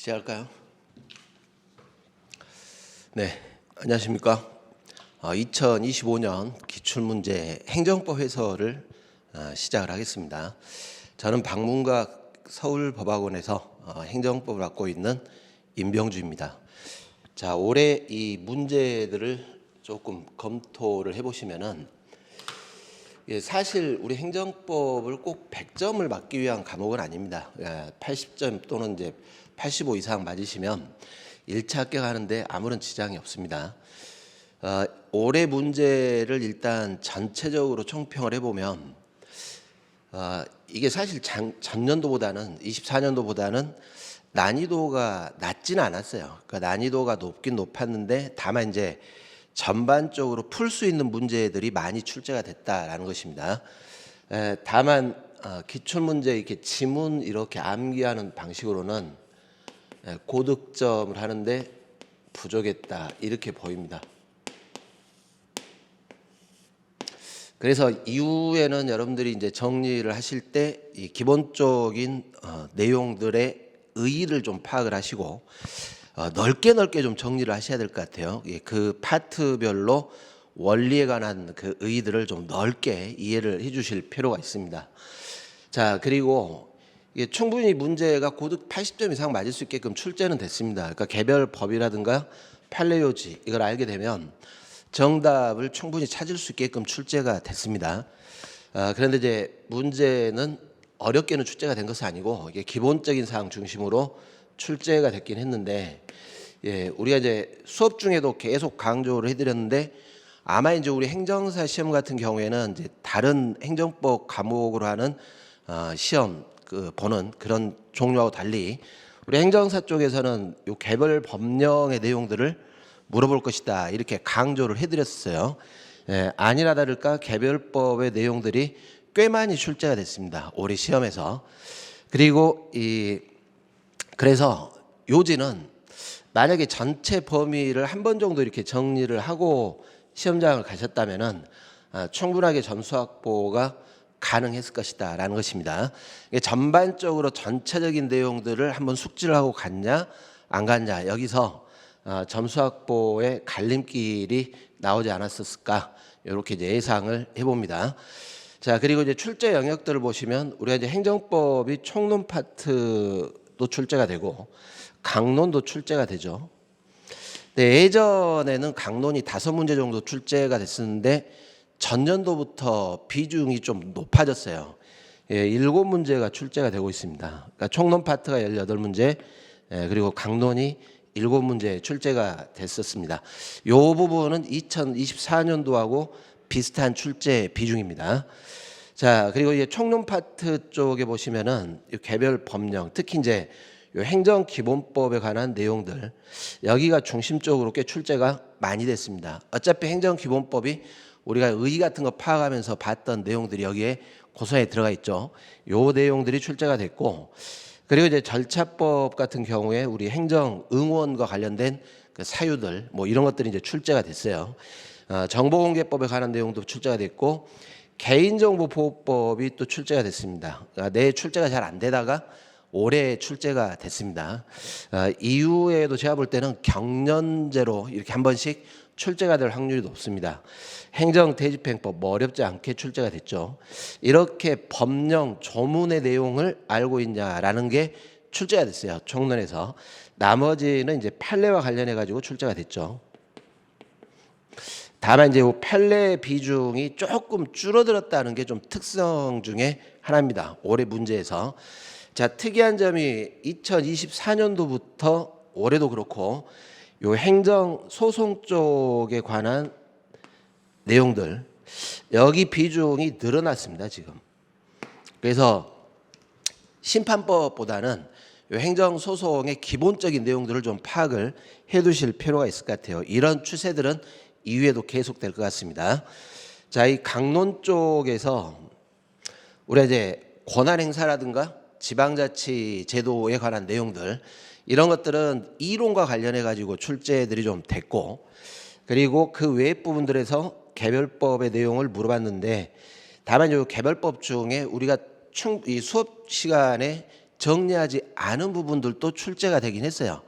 시작할까요? 네, 안녕하십니까. 2025년 기출문제 행정법 해설을 시작을 하겠습니다. 저는 박문각 서울법학원에서 행정법을 맡고 있는 임병주입니다. 자, 올해 이 문제들을 조금 검토를 해보시면은 사실 우리 행정법을 꼭 100점을 맞기 위한 과목은 아닙니다. 80점 또는 이제 85 이상 맞으시면 1차 합격하는데 아무런 지장이 없습니다. 올해 문제를 일단 전체적으로 총평을 해보면 이게 사실 전년도보다는 24년도보다는 난이도가 낮지는 않았어요. 그러니까 난이도가 높긴 높았는데 다만 이제 전반적으로 풀 수 있는 문제들이 많이 출제가 됐다라는 것입니다. 다만 기출문제 이렇게 지문 이렇게 암기하는 방식으로는 고득점을 하는데 부족했다 이렇게 보입니다. 그래서 이후에는 여러분들이 이제 정리를 하실 때 이 기본적인 내용들의 의의를 좀 파악을 하시고 넓게 좀 정리를 하셔야 될 것 같아요. 그 파트별로 원리에 관한 그 의의들을 좀 넓게 이해를 해주실 필요가 있습니다. 자, 그리고 이게 충분히 문제가 고득 80점 이상 맞을 수 있게끔 출제는 됐습니다. 그러니까 개별 법이라든가 판례 요지 이걸 알게 되면 정답을 충분히 찾을 수 있게끔 출제가 됐습니다. 그런데 이제 문제는 어렵게는 출제가 된 것은 아니고 이게 기본적인 사항 중심으로 출제가 됐긴 했는데, 우리가 이제 수업 중에도 계속 강조를 해드렸는데 아마 이제 우리 행정사 시험 같은 경우에는 이제 다른 행정법 과목으로 하는 시험 보는 그런 종류하고 달리 우리 행정사 쪽에서는 요 개별 법령의 내용들을 물어볼 것이다 이렇게 강조를 해드렸어요. 아니나 다를까 개별법의 내용들이 꽤 많이 출제가 됐습니다. 올해 시험에서. 그리고 그래서 요지는 만약에 전체 범위를 한 번 정도 이렇게 정리를 하고 시험장을 가셨다면은 충분하게 점수 확보가 가능했을 것이다라는 것입니다. 전반적으로 전체적인 내용들을 한번 숙지를 하고 갔냐 안 갔냐 여기서 점수 확보의 갈림길이 나오지 않았을까 이렇게 이제 예상을 해봅니다. 자, 그리고 이제 출제 영역들을 보시면 우리가 이제 행정법이 총론 파트도 출제가 되고 강론도 출제가 되죠. 네, 예전에는 강론이 5문제 정도 출제가 됐었는데 전년도부터 비중이 좀 높아졌어요. 7문제가 출제가 되고 있습니다. 그러니까 총론 파트가 18문제, 그리고 강론이 7문제 출제가 됐었습니다. 이 부분은 2024년도하고 비슷한 출제 비중입니다. 자, 그리고 이제 총론 파트 쪽에 보시면은 개별 법령, 특히 이제 행정기본법에 관한 내용들 여기가 중심적으로 꽤 출제가 많이 됐습니다. 어차피 행정기본법이 우리가 의의 같은 거 파악하면서 봤던 내용들이 여기에 고스란히 들어가 있죠. 요 내용들이 출제가 됐고, 그리고 이제 절차법 같은 경우에 우리 행정 응원과 관련된 그 사유들 뭐 이런 것들이 이제 출제가 됐어요. 정보공개법에 관한 내용도 출제가 됐고 개인정보보호법이 또 출제가 됐습니다. 내 출제가 잘 안 되다가 올해 출제가 됐습니다. 이후에도 제가 볼 때는 경년제로 이렇게 한 번씩 출제가 될 확률이 높습니다. 행정대집행법 뭐 어렵지 않게 출제가 됐죠. 이렇게 법령 조문의 내용을 알고 있냐라는 게 출제가 됐어요. 총론에서. 나머지는 이제 판례와 관련해 가지고 출제가 됐죠. 다만 이제 판례 비중이 조금 줄어들었다는 게 좀 특성 중에 하나입니다. 올해 문제에서. 자, 특이한 점이 2024년도부터 올해도 그렇고 요 행정 소송 쪽에 관한 내용들 여기 비중이 늘어났습니다, 지금. 그래서 심판법보다는 요 행정 소송의 기본적인 내용들을 좀 파악을 해 두실 필요가 있을 것 같아요. 이런 추세들은 이후에도 계속될 것 같습니다. 자, 이 강론 쪽에서 우리가 이제 권한 행사라든가 지방자치 제도에 관한 내용들 이런 것들은 이론과 관련해 가지고 출제들이 좀 됐고, 그리고 그 외 부분들에서 개별법의 내용을 물어봤는데 다만 이 개별법 중에 우리가 이 수업 시간에 정리하지 않은 부분들도 출제가 되긴 했어요.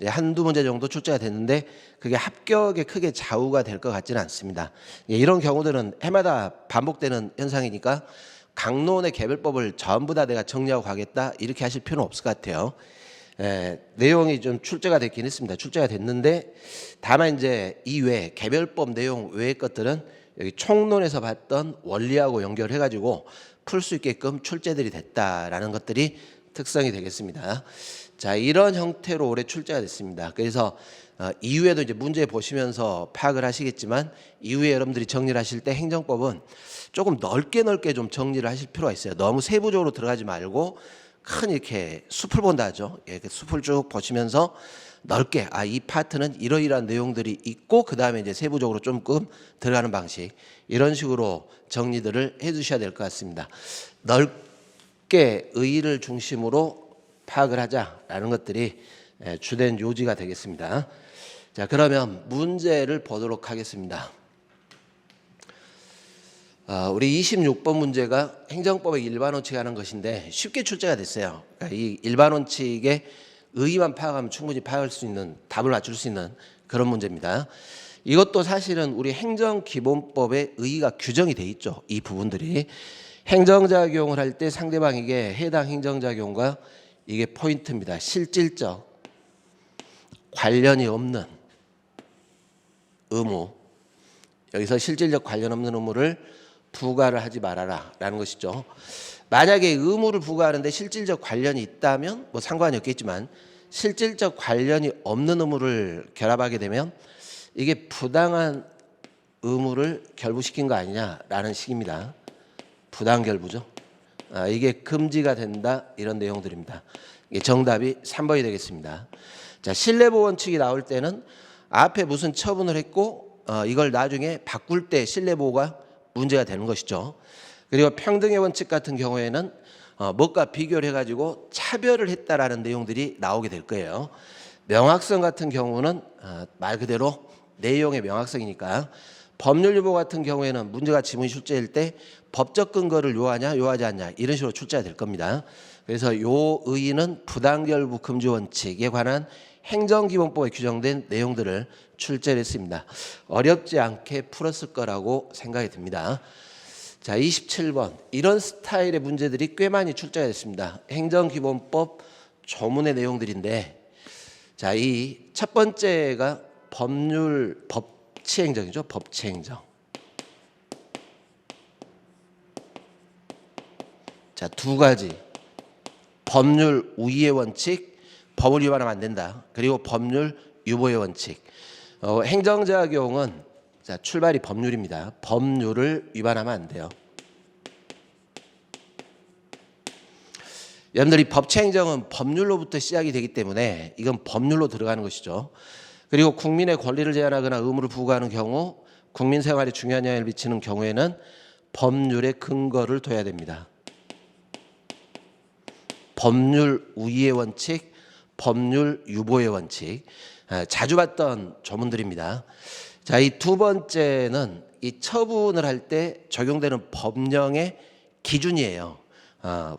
한두 문제 정도 출제가 됐는데 그게 합격에 크게 좌우가 될 것 같지는 않습니다. 이런 경우들은 해마다 반복되는 현상이니까 강론의 개별법을 전부 다 내가 정리하고 가겠다 이렇게 하실 필요는 없을 것 같아요. 내용이 좀 출제가 됐긴 했습니다. 출제가 됐는데 다만 이제 이외 개별법 내용 외의 것들은 여기 총론에서 봤던 원리하고 연결해가지고 풀 수 있게끔 출제들이 됐다라는 것들이 특성이 되겠습니다. 자, 이런 형태로 올해 출제가 됐습니다. 그래서 이후에도 이제 문제 보시면서 파악을 하시겠지만 이후에 여러분들이 정리를 하실 때 행정법은 조금 넓게 좀 정리를 하실 필요가 있어요. 너무 세부적으로 들어가지 말고 큰 이렇게 숲을 본다 하죠. 예, 그 숲을 쭉 보시면서 넓게 이 파트는 이러이러한 내용들이 있고 그 다음에 이제 세부적으로 조금 들어가는 방식 이런 식으로 정리들을 해주셔야 될 것 같습니다. 넓게 의의를 중심으로 파악을 하자라는 것들이 주된 요지가 되겠습니다. 자, 그러면 문제를 보도록 하겠습니다. 우리 26번 문제가 행정법의 일반 원칙에 하는 것인데 쉽게 출제가 됐어요. 그러니까 이 일반 원칙의 의의만 파악하면 충분히 파악할 수 있는 답을 맞출 수 있는 그런 문제입니다. 이것도 사실은 우리 행정기본법의 의의가 규정이 돼 있죠. 이 부분들이 행정작용을 할 때 상대방에게 해당 행정작용과 이게 포인트입니다. 실질적 관련이 없는 의무, 여기서 실질적 관련 없는 의무를 부과를 하지 말아라 라는 것이죠. 만약에 의무를 부과하는데 실질적 관련이 있다면 뭐 상관이 없겠지만 실질적 관련이 없는 의무를 결합하게 되면 이게 부당한 의무를 결부시킨 거 아니냐라는 식입니다. 부당결부죠. 이게 금지가 된다 이런 내용들입니다. 이게 정답이 3번이 되겠습니다. 자, 신뢰보호 원칙이 나올 때는 앞에 무슨 처분을 했고 이걸 나중에 바꿀 때 신뢰보호가 문제가 되는 것이죠. 그리고 평등의 원칙 같은 경우에는 뭐가 비교를 해가지고 차별을 했다라는 내용들이 나오게 될 거예요. 명확성 같은 경우는 말 그대로 내용의 명확성이니까 법률 유보 같은 경우에는 문제가 지문이 출제일 때 법적 근거를 요하냐 요하지 않냐 이런 식으로 출제가 될 겁니다. 그래서 요 의의는 부당결부 금지 원칙에 관한 행정기본법에 규정된 내용들을 출제를 했습니다. 어렵지 않게 풀었을 거라고 생각이 듭니다. 자, 27번 이런 스타일의 문제들이 꽤 많이 출제가 됐습니다. 행정기본법 조문의 내용들인데 자, 이 첫 번째가 법률 법치행정이죠. 법치행정. 자, 두 가지 법률 우위의 원칙, 법을 위반하면 안 된다. 그리고 법률 유보의 원칙. 행정작용은 자, 출발이 법률입니다. 법률을 위반하면 안 돼요. 여러분들이 법치행정은 법률로부터 시작이 되기 때문에 이건 법률로 들어가는 것이죠. 그리고 국민의 권리를 제한하거나 의무를 부과하는 경우 국민 생활에 중요한 영향을 미치는 경우에는 법률의 근거를 둬야 됩니다. 법률 우위의 원칙, 법률 유보의 원칙. 자주 봤던 조문들입니다. 자, 이 두 번째는 이 처분을 할 때 적용되는 법령의 기준이에요.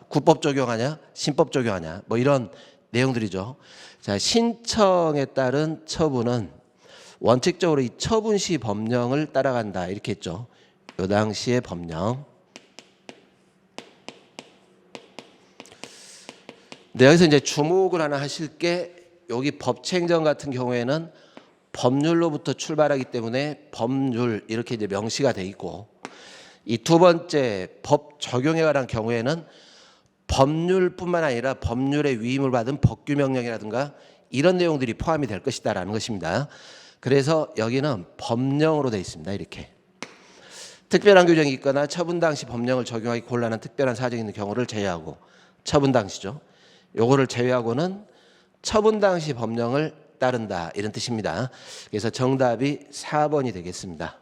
구법 적용하냐, 신법 적용하냐, 뭐 이런 내용들이죠. 자, 신청에 따른 처분은 원칙적으로 이 처분시 법령을 따라간다 이렇게 했죠. 요 당시의 법령. 네, 여기서 이제 주목을 하나 하실 게 여기 법치행정 같은 경우에는 법률로부터 출발하기 때문에 법률 이렇게 이제 명시가 돼 있고 이 두 번째 법 적용에 관한 경우에는 법률뿐만 아니라 법률의 위임을 받은 법규명령이라든가 이런 내용들이 포함이 될 것이다라는 것입니다. 그래서 여기는 법령으로 되어 있습니다. 이렇게 특별한 규정이 있거나 처분 당시 법령을 적용하기 곤란한 특별한 사정이 있는 경우를 제외하고 처분 당시죠. 요거를 제외하고는 처분 당시 법령을 따른다 이런 뜻입니다. 그래서 정답이 4번이 되겠습니다.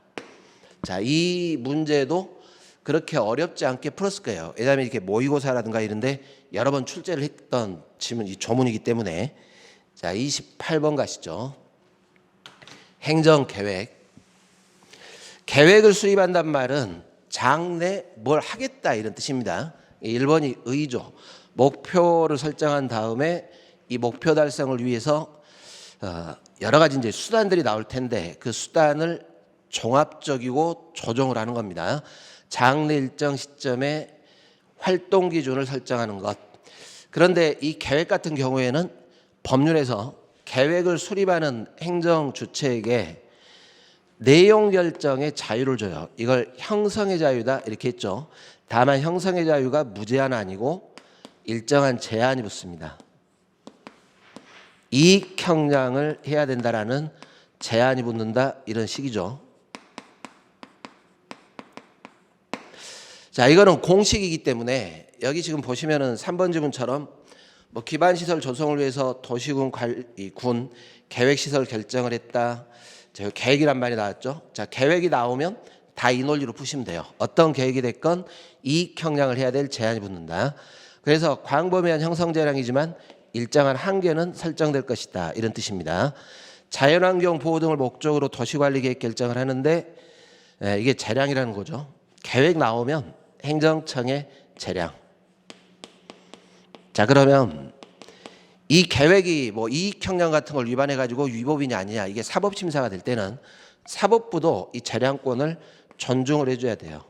자, 이 문제도 그렇게 어렵지 않게 풀었을 거예요. 왜냐하면 이렇게 모의고사라든가 이런데 여러 번 출제를 했던 지문 이 조문이기 때문에. 자, 28번 가시죠. 행정계획. 계획을 수립한단 말은 장래 뭘 하겠다 이런 뜻입니다. 1번이 의의죠. 목표를 설정한 다음에 이 목표 달성을 위해서 여러 가지 이제 수단들이 나올 텐데 그 수단을 종합적이고 조정을 하는 겁니다. 장래 일정 시점에 활동 기준을 설정하는 것. 그런데 이 계획 같은 경우에는 법률에서 계획을 수립하는 행정 주체에게 내용 결정의 자유를 줘요. 이걸 형성의 자유다 이렇게 했죠. 다만 형성의 자유가 무제한 아니고 일정한 제한이 붙습니다. 이익 형량을 해야 된다라는 제한이 붙는다 이런 식이죠. 자, 이거는 공식이기 때문에 여기 지금 보시면은 3번 지문처럼 뭐 기반시설 조성을 위해서 도시군 군 계획시설 결정을 했다. 자, 계획이란 말이 나왔죠. 자, 계획이 나오면 다 이 논리로 푸시면 돼요. 어떤 계획이 됐건 이익 형량을 해야 될 제한이 붙는다. 그래서 광범위한 형성 재량이지만 일정한 한계는 설정될 것이다. 이런 뜻입니다. 자연환경 보호 등을 목적으로 도시관리계획 결정을 하는데 이게 재량이라는 거죠. 계획 나오면 행정청의 재량. 자, 그러면 이 계획이 뭐 이익 형량 같은 걸 위반해 가지고 위법이냐 아니냐 이게 사법 심사가 될 때는 사법부도 이 재량권을 존중을 해줘야 돼요.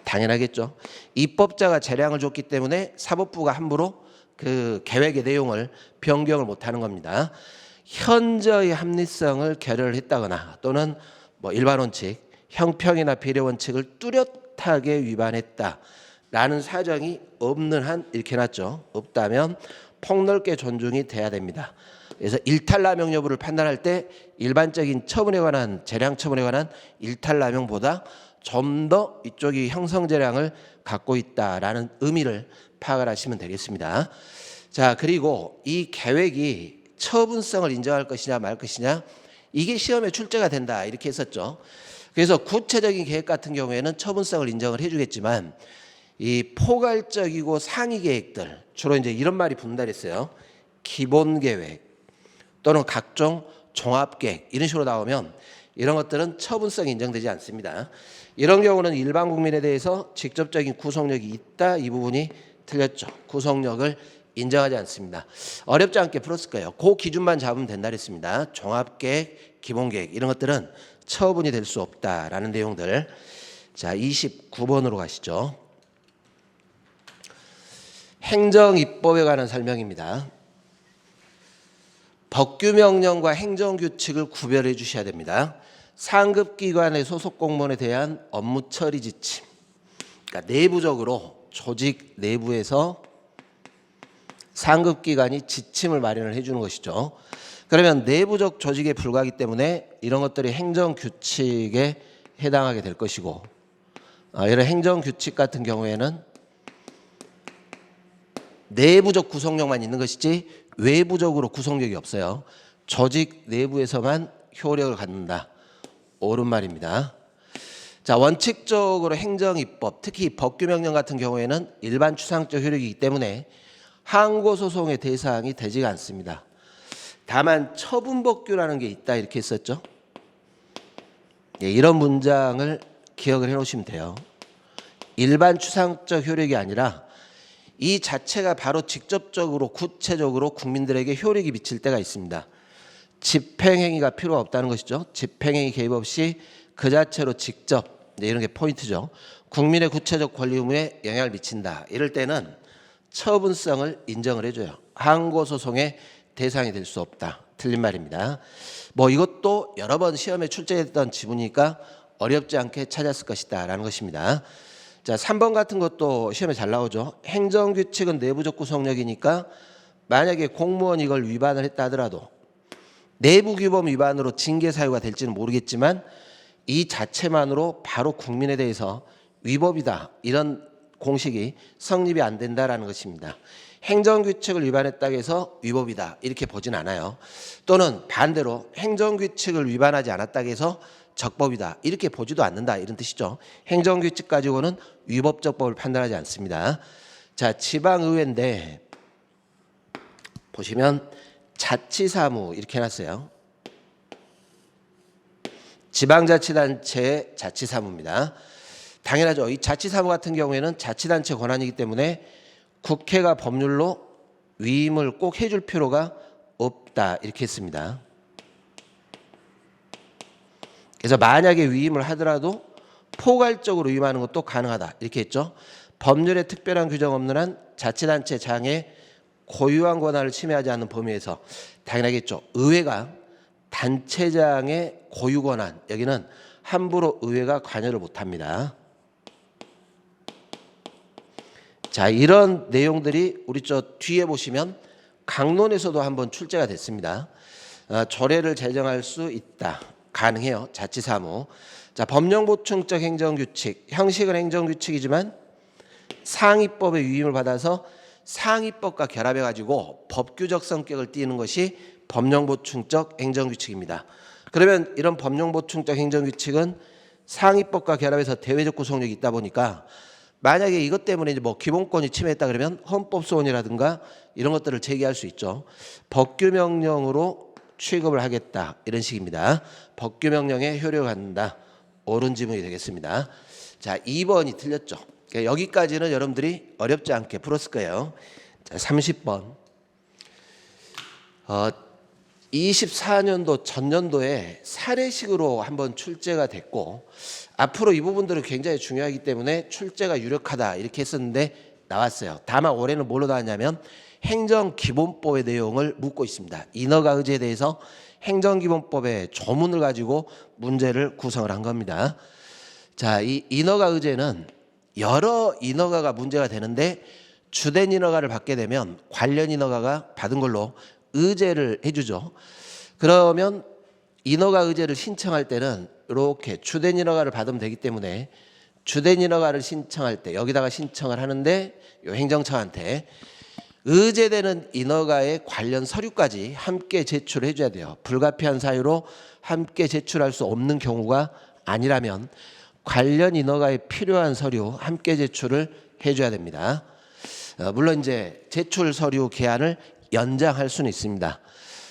당연하겠죠. 입법자가 재량을 줬기 때문에 사법부가 함부로 그 계획의 내용을 변경을 못하는 겁니다. 현저히 합리성을 결여를 했다거나 또는 뭐 일반 원칙, 형평이나 배려 원칙을 뚜렷하게 위반했다라는 사정이 없는 한 이렇게 해놨죠. 없다면 폭넓게 존중이 돼야 됩니다. 그래서 일탈남용 여부를 판단할 때 일반적인 처분에 관한 재량 처분에 관한 일탈남용보다 좀 더 이쪽이 형성재량을 갖고 있다라는 의미를 파악을 하시면 되겠습니다. 자, 그리고 이 계획이 처분성을 인정할 것이냐 말 것이냐 이게 시험에 출제가 된다 이렇게 했었죠. 그래서 구체적인 계획 같은 경우에는 처분성을 인정을 해주겠지만 이 포괄적이고 상위 계획들 주로 이제 이런 말이 붙는다 그랬어요. 기본 계획 또는 각종 종합 계획 이런 식으로 나오면 이런 것들은 처분성이 인정되지 않습니다. 이런 경우는 일반 국민에 대해서 직접적인 구속력이 있다 이 부분이 틀렸죠. 구속력을 인정하지 않습니다. 어렵지 않게 풀었을 거예요. 그 기준만 잡으면 된다 그랬습니다. 종합계획, 기본계획 이런 것들은 처분이 될 수 없다라는 내용들. 자, 29번으로 가시죠. 행정입법에 관한 설명입니다. 법규명령과 행정규칙을 구별해 주셔야 됩니다. 상급기관의 소속 공무원에 대한 업무 처리 지침. 그러니까 내부적으로 조직 내부에서 상급기관이 지침을 마련을 해주는 것이죠. 그러면 내부적 조직에 불과하기 때문에 이런 것들이 행정규칙에 해당하게 될 것이고 이런 행정규칙 같은 경우에는 내부적 구속력만 있는 것이지 외부적으로 구속력이 없어요. 조직 내부에서만 효력을 갖는다. 옳은 말입니다. 자, 원칙적으로 행정입법, 특히 법규명령 같은 경우에는 일반 추상적 효력이기 때문에 항고소송의 대상이 되지가 않습니다. 다만 처분법규라는 게 있다 이렇게 했었죠. 예, 이런 문장을 기억을 해놓으시면 돼요. 일반 추상적 효력이 아니라 이 자체가 바로 직접적으로 구체적으로 국민들에게 효력이 미칠 때가 있습니다. 집행행위가 필요가 없다는 것이죠. 집행행위 개입 없이 그 자체로 직접 이런 게 포인트죠. 국민의 구체적 권리 의무에 영향을 미친다. 이럴 때는 처분성을 인정을 해줘요. 항고소송의 대상이 될 수 없다. 틀린 말입니다. 뭐 이것도 여러 번 시험에 출제했던 지문이니까 어렵지 않게 찾았을 것이다 라는 것입니다. 자, 3번 같은 것도 시험에 잘 나오죠. 행정규칙은 내부적 구속력이니까 만약에 공무원이 이걸 위반을 했다 하더라도 내부규범 위반으로 징계 사유가 될지는 모르겠지만 이 자체만으로 바로 국민에 대해서 위법이다 이런 공식이 성립이 안 된다라는 것입니다. 행정규칙을 위반했다고 해서 위법이다 이렇게 보진 않아요. 또는 반대로 행정규칙을 위반하지 않았다고 해서 적법이다 이렇게 보지도 않는다 이런 뜻이죠. 행정규칙 가지고는 위법적법을 판단하지 않습니다. 자, 지방의회인데 보시면 자치사무 이렇게 해놨어요. 지방자치단체의 자치사무입니다. 당연하죠. 이 자치사무 같은 경우에는 자치단체 권한이기 때문에 국회가 법률로 위임을 꼭 해줄 필요가 없다 이렇게 했습니다. 그래서 만약에 위임을 하더라도 포괄적으로 위임하는 것도 가능하다 이렇게 했죠. 법률에 특별한 규정 없는 한 자치단체 장의 고유한 권한을 침해하지 않는 범위에서 당연하겠죠. 의회가 단체장의 고유 권한 여기는 함부로 의회가 관여를 못합니다. 자, 이런 내용들이 우리 저 뒤에 보시면 강론에서도 한번 출제가 됐습니다. 조례를 제정할 수 있다. 가능해요. 자치사무. 자, 법령보충적 행정규칙. 형식은 행정규칙이지만 상위법의 위임을 받아서 상위법과 결합해가지고 법규적 성격을 띠는 것이 법령보충적 행정규칙입니다. 그러면 이런 법령보충적 행정규칙은 상위법과 결합해서 대외적 구속력이 있다 보니까 만약에 이것 때문에 이제 뭐 기본권이 침해했다 그러면 헌법소원이라든가 이런 것들을 제기할 수 있죠. 법규명령으로 취급을 하겠다 이런 식입니다. 법규명령에 효력을 갖는다. 옳은 지문이 되겠습니다. 자, 2번이 틀렸죠. 그러니까 여기까지는 여러분들이 어렵지 않게 풀었을 거예요. 자, 30번. 24년도 전년도에 사례식으로 한번 출제가 됐고 앞으로 이 부분들은 굉장히 중요하기 때문에 출제가 유력하다 이렇게 했었는데 나왔어요. 다만 올해는 뭘로 나왔냐면 행정기본법의 내용을 묻고 있습니다. 인허가 의제에 대해서 행정기본법의 조문을 가지고 문제를 구성을 한 겁니다. 자, 이 인허가 의제는 여러 인허가가 문제가 되는데 주된 인허가를 받게 되면 관련 인허가가 받은 걸로 의제를 해주죠. 그러면 인허가 의제를 신청할 때는 이렇게 주된 인허가를 받으면 되기 때문에 주된 인허가를 신청할 때 여기다가 신청을 하는데 요 행정처한테 의제되는 인허가의 관련 서류까지 함께 제출해 줘야 돼요. 불가피한 사유로 함께 제출할 수 없는 경우가 아니라면 관련 인허가에 필요한 서류 함께 제출을 해줘야 됩니다. 물론 이제 제출 서류 기한을 연장할 수는 있습니다.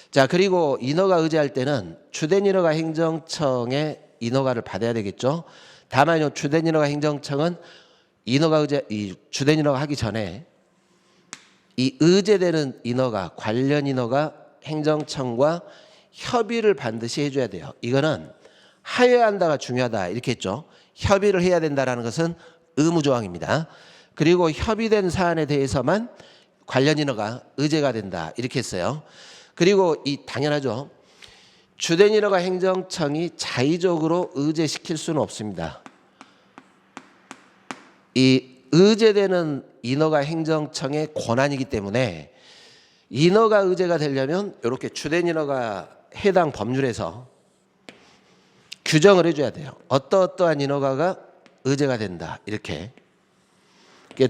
자, 그리고 인허가 의제할 때는 주된 인허가 행정청의 인허가를 받아야 되겠죠. 다만 주된 인허가 행정청은 인허가 의제 이 주된 인허가 하기 전에 이 의제되는 인허가 관련 인허가 행정청과 협의를 반드시 해줘야 돼요. 이거는 하여한다가 중요하다 이렇게 했죠. 협의를 해야 된다라는 것은 의무조항입니다. 그리고 협의된 사안에 대해서만 관련 인허가 의제가 된다 이렇게 했어요. 그리고 이 당연하죠. 주된 인허가 행정청이 자의적으로 의제시킬 수는 없습니다. 이 의제되는 인허가 행정청의 권한이기 때문에 인허가 의제가 되려면 이렇게 주된 인허가 해당 법률에서 규정을 해줘야 돼요. 어떠한 인허가가 의제가 된다 이렇게.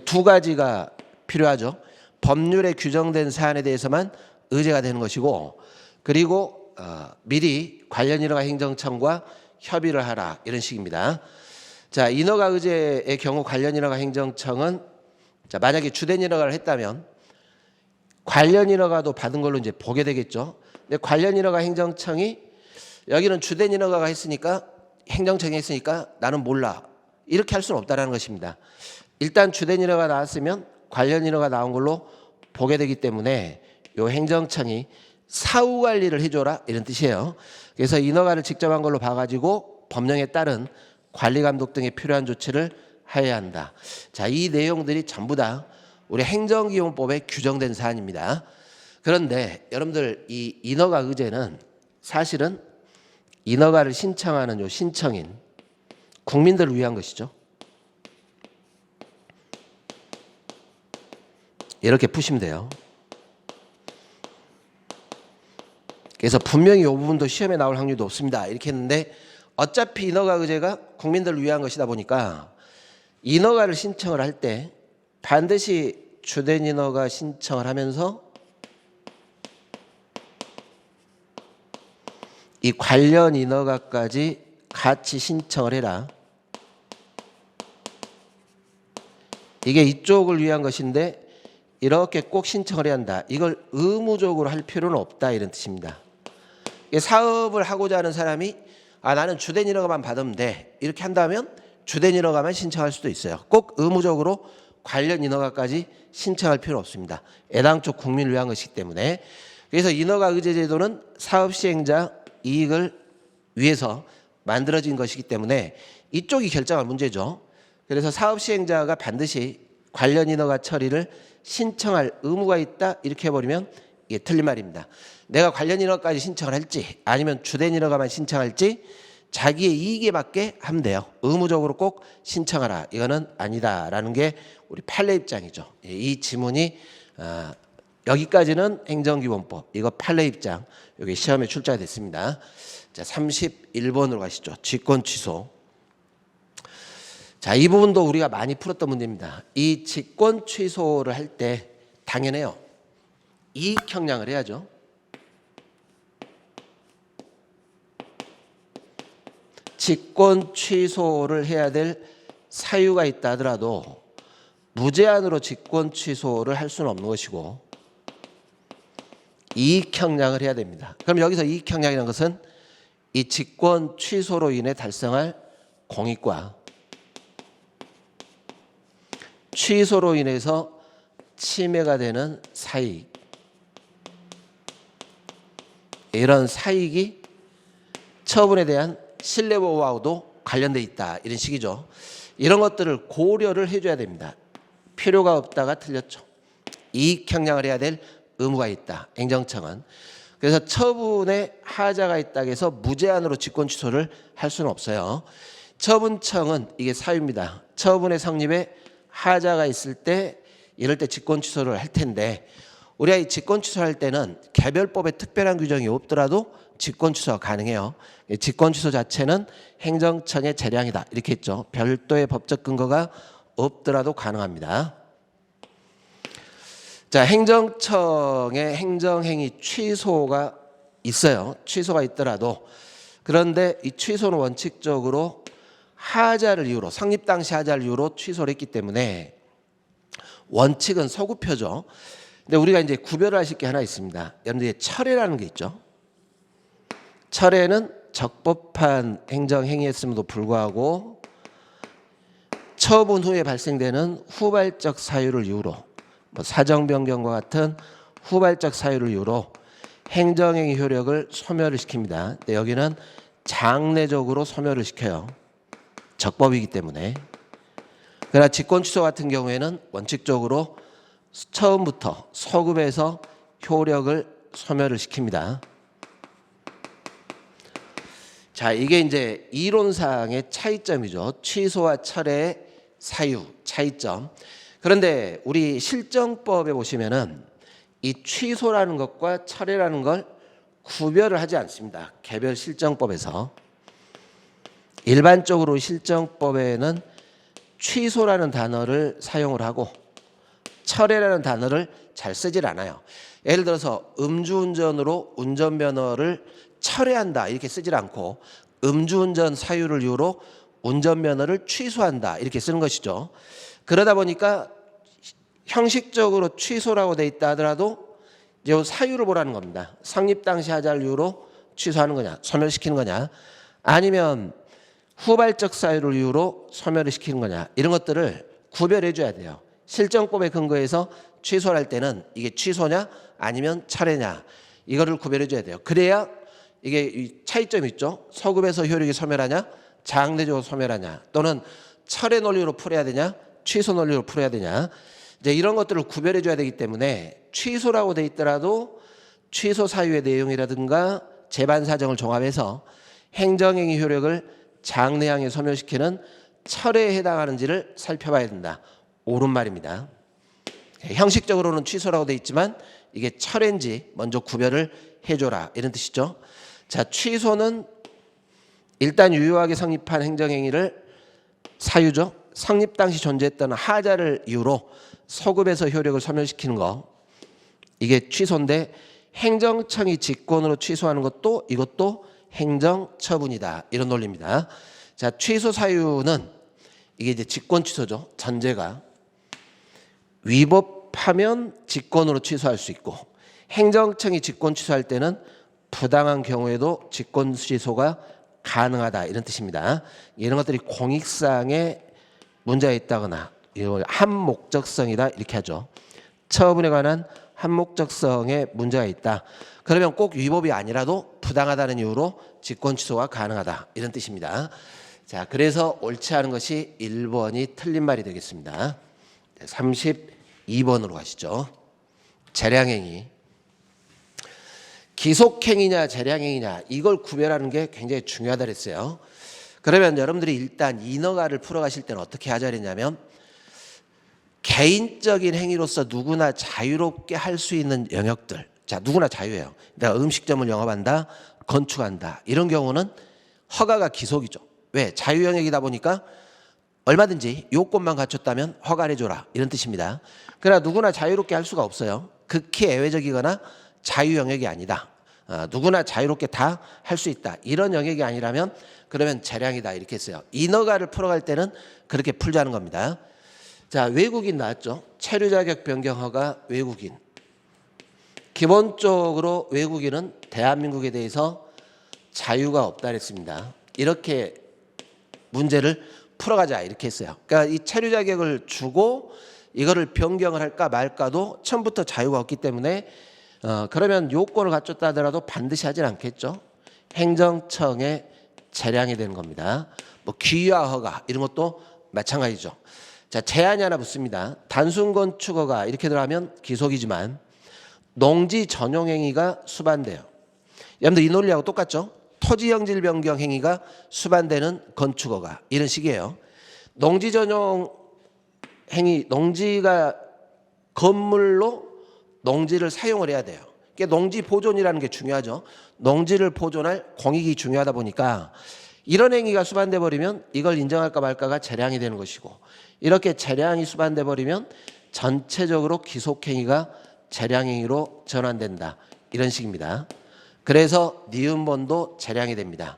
두 가지가 필요하죠. 법률에 규정된 사안에 대해서만 의제가 되는 것이고 그리고 미리 관련 인허가 행정청과 협의를 하라 이런 식입니다. 자, 인허가 의제의 경우 관련 인허가 행정청은 자, 만약에 주된 인허가를 했다면 관련 인허가도 받은 걸로 이제 보게 되겠죠. 근데 관련 인허가 행정청이 여기는 주된 인허가가 했으니까 행정청이 했으니까 나는 몰라 이렇게 할 수는 없다라는 것입니다. 일단 주된 인허가 나왔으면 관련 인허가 나온 걸로 보게 되기 때문에 요 행정청이 사후 관리를 해줘라 이런 뜻이에요. 그래서 인허가를 직접 한 걸로 봐가지고 법령에 따른 관리 감독 등에 필요한 조치를 해야 한다. 자, 이 내용들이 전부 다 우리 행정기본법에 규정된 사안입니다. 그런데 여러분들 이 인허가 의제는 사실은 인허가를 신청하는 요 신청인 국민들을 위한 것이죠. 이렇게 푸시면 돼요. 그래서 분명히 이 부분도 시험에 나올 확률이 높습니다. 이렇게 했는데 어차피 인허가 의제가 국민들을 위한 것이다 보니까 인허가를 신청을 할 때 반드시 주된 인허가 신청을 하면서 이 관련 인허가까지 같이 신청을 해라. 이게 이쪽을 위한 것인데 이렇게 꼭 신청을 해야 한다. 이걸 의무적으로 할 필요는 없다 이런 뜻입니다. 사업을 하고자 하는 사람이 나는 주된 인허가만 받으면 돼 이렇게 한다면 주된 인허가만 신청할 수도 있어요. 꼭 의무적으로 관련 인허가까지 신청할 필요 없습니다. 애당초 국민을 위한 것이기 때문에. 그래서 인허가 의제 제도는 사업 시행자 이익을 위해서 만들어진 것이기 때문에 이쪽이 결정할 문제죠. 그래서 사업 시행자가 반드시 관련 인허가 처리를 신청할 의무가 있다 이렇게 해버리면 이게 틀린 말입니다. 내가 관련 인허가까지 신청을 할지 아니면 주된 인허가만 신청할지 자기의 이익에 맞게 하면 돼요. 의무적으로 꼭 신청하라. 이거는 아니다라는 게 우리 판례 입장이죠. 이 지문이 여기까지는 행정기본법, 이거 판례 입장, 여기 시험에 출제가 됐습니다. 자, 31번으로 가시죠. 직권 취소. 자, 이 부분도 우리가 많이 풀었던 문제입니다. 이 직권 취소를 할 때 당연해요. 이익 형량을 해야죠. 직권 취소를 해야 될 사유가 있다 하더라도 무제한으로 직권 취소를 할 수는 없는 것이고 이익 형량을 해야 됩니다. 그럼 여기서 이익 형량이라는 것은 이 직권 취소로 인해 달성할 공익과 취소로 인해서 침해가 되는 사익, 이런 사익이 처분에 대한 신뢰보호하고도 관련돼 있다 이런 식이죠. 이런 것들을 고려를 해줘야 됩니다. 필요가 없다가 틀렸죠. 이익 형량을 해야 될 의무가 있다. 행정청은. 그래서 처분에 하자가 있다고 해서 무제한으로 직권 취소를 할 수는 없어요. 처분청은 이게 사유입니다. 처분의 성립에 하자가 있을 때 이럴 때 직권 취소를 할 텐데 우리가 이 직권 취소할 때는 개별법에 특별한 규정이 없더라도 직권 취소가 가능해요. 직권 취소 자체는 행정청의 재량이다 이렇게 했죠. 별도의 법적 근거가 없더라도 가능합니다. 자, 행정청의 행정행위 취소가 있어요. 취소가 있더라도 그런데 이 취소는 원칙적으로 하자를 이유로 성립 당시 하자를 이유로 취소를 했기 때문에 원칙은 서구표죠. 근데 우리가 이제 구별을 하실 게 하나 있습니다. 여러분들 철회라는 게 있죠. 철회는 적법한 행정행위였음에도 불구하고 처분 후에 발생되는 후발적 사유를 이유로 사정변경과 같은 후발적 사유를 이유로 행정행위 효력을 소멸을 시킵니다. 근데 여기는 장래적으로 소멸을 시켜요. 적법이기 때문에. 그러나 직권 취소 같은 경우에는 원칙적으로 처음부터 소급해서 효력을 소멸을 시킵니다. 자, 이게 이제 이론상의 차이점이죠. 취소와 철회의 사유, 차이점. 그런데 우리 실정법에 보시면은 이 취소라는 것과 철회라는 걸 구별을 하지 않습니다. 개별 실정법에서. 일반적으로 실정법에는 취소라는 단어를 사용을 하고 철회라는 단어를 잘 쓰질 않아요. 예를 들어서 음주운전으로 운전면허를 철회한다 이렇게 쓰질 않고 음주운전 사유를 이유로 운전면허를 취소한다 이렇게 쓰는 것이죠. 그러다 보니까 형식적으로 취소라고 돼 있다 하더라도 이제 사유를 보라는 겁니다. 성립 당시 하자를 이유로 취소하는 거냐, 소멸시키는 거냐, 아니면 후발적 사유를 이유로 소멸을 시키는 거냐, 이런 것들을 구별해 줘야 돼요. 실정법에 근거해서 취소를 할 때는 이게 취소냐 아니면 철회냐 이거를 구별해 줘야 돼요. 그래야 이게 차이점이 있죠. 소급해서 효력이 소멸하냐, 장래적으로 소멸하냐, 또는 철회 논리로 풀어야 되냐, 취소 논리로 풀어야 되냐, 이제 이런 것들을 구별해 줘야 되기 때문에 취소라고 돼 있더라도 취소 사유의 내용이라든가 재반 사정을 종합해서 행정행위 효력을 장래향에 소멸시키는 철회에 해당하는지를 살펴봐야 된다. 옳은 말입니다. 형식적으로는 취소라고 돼 있지만 이게 철회인지 먼저 구별을 해줘라 이런 뜻이죠. 자, 취소는 일단 유효하게 성립한 행정행위를 사유죠. 성립 당시 존재했던 하자를 이유로 소급해서 효력을 소멸시키는 거, 이게 취소인데 행정청이 직권으로 취소하는 것도 이것도 행정처분이다 이런 논리입니다. 자, 취소 사유는 이게 이제 직권 취소죠. 전제가 위법하면 직권으로 취소할 수 있고 행정청이 직권 취소할 때는 부당한 경우에도 직권 취소가 가능하다 이런 뜻입니다. 이런 것들이 공익상에 문제가 있다거나 이걸 한목적성이다 이렇게 하죠. 처분에 관한 한목적성에 문제가 있다. 그러면 꼭 위법이 아니라도 부당하다는 이유로 직권 취소가 가능하다 이런 뜻입니다. 자, 그래서 옳지 않은 것이 1번이 틀린 말이 되겠습니다. 32번으로 가시죠. 재량행위. 기속행위냐 재량행위냐 이걸 구별하는 게 굉장히 중요하다 그랬어요. 그러면 여러분들이 일단 인허가를 풀어가실 때는 어떻게 하자 그랬냐면 개인적인 행위로서 누구나 자유롭게 할 수 있는 영역들, 자 누구나 자유예요. 내가 음식점을 영업한다, 건축한다 이런 경우는 허가가 기속이죠. 왜? 자유 영역이다 보니까 얼마든지 요건만 갖췄다면 허가를 해줘라 이런 뜻입니다. 그러나 누구나 자유롭게 할 수가 없어요. 극히 예외적이거나 자유 영역이 아니다. 누구나 자유롭게 다 할 수 있다. 이런 영역이 아니라면 그러면 재량이다 이렇게 했어요. 인허가를 풀어갈 때는 그렇게 풀자는 겁니다. 자, 외국인 나왔죠. 체류 자격 변경 허가 외국인. 기본적으로 외국인은 대한민국에 대해서 자유가 없다 그랬습니다. 이렇게 문제를 풀어가자 이렇게 했어요. 그러니까 이 체류 자격을 주고 이거를 변경을 할까 말까도 처음부터 자유가 없기 때문에 그러면 요건을 갖췄다 하더라도 반드시 하진 않겠죠. 행정청의 재량이 되는 겁니다. 뭐 귀화 허가 이런 것도 마찬가지죠. 자, 제한이 하나 붙습니다. 단순 건축 허가 이렇게 들어가면 기속이지만 농지 전용 행위가 수반돼요. 여러분들 이 논리하고 똑같죠? 토지 형질 변경 행위가 수반되는 건축 허가 이런 식이에요. 농지 전용 행위, 농지가 건물로 농지를 사용을 해야 돼요. 그러니까 농지 보존이라는 게 중요하죠. 농지를 보존할 공익이 중요하다 보니까 이런 행위가 수반돼 버리면 이걸 인정할까 말까가 재량이 되는 것이고 이렇게 재량이 수반돼 버리면 전체적으로 기속행위가 재량행위로 전환된다. 이런 식입니다. 그래서 니은번도 재량이 됩니다.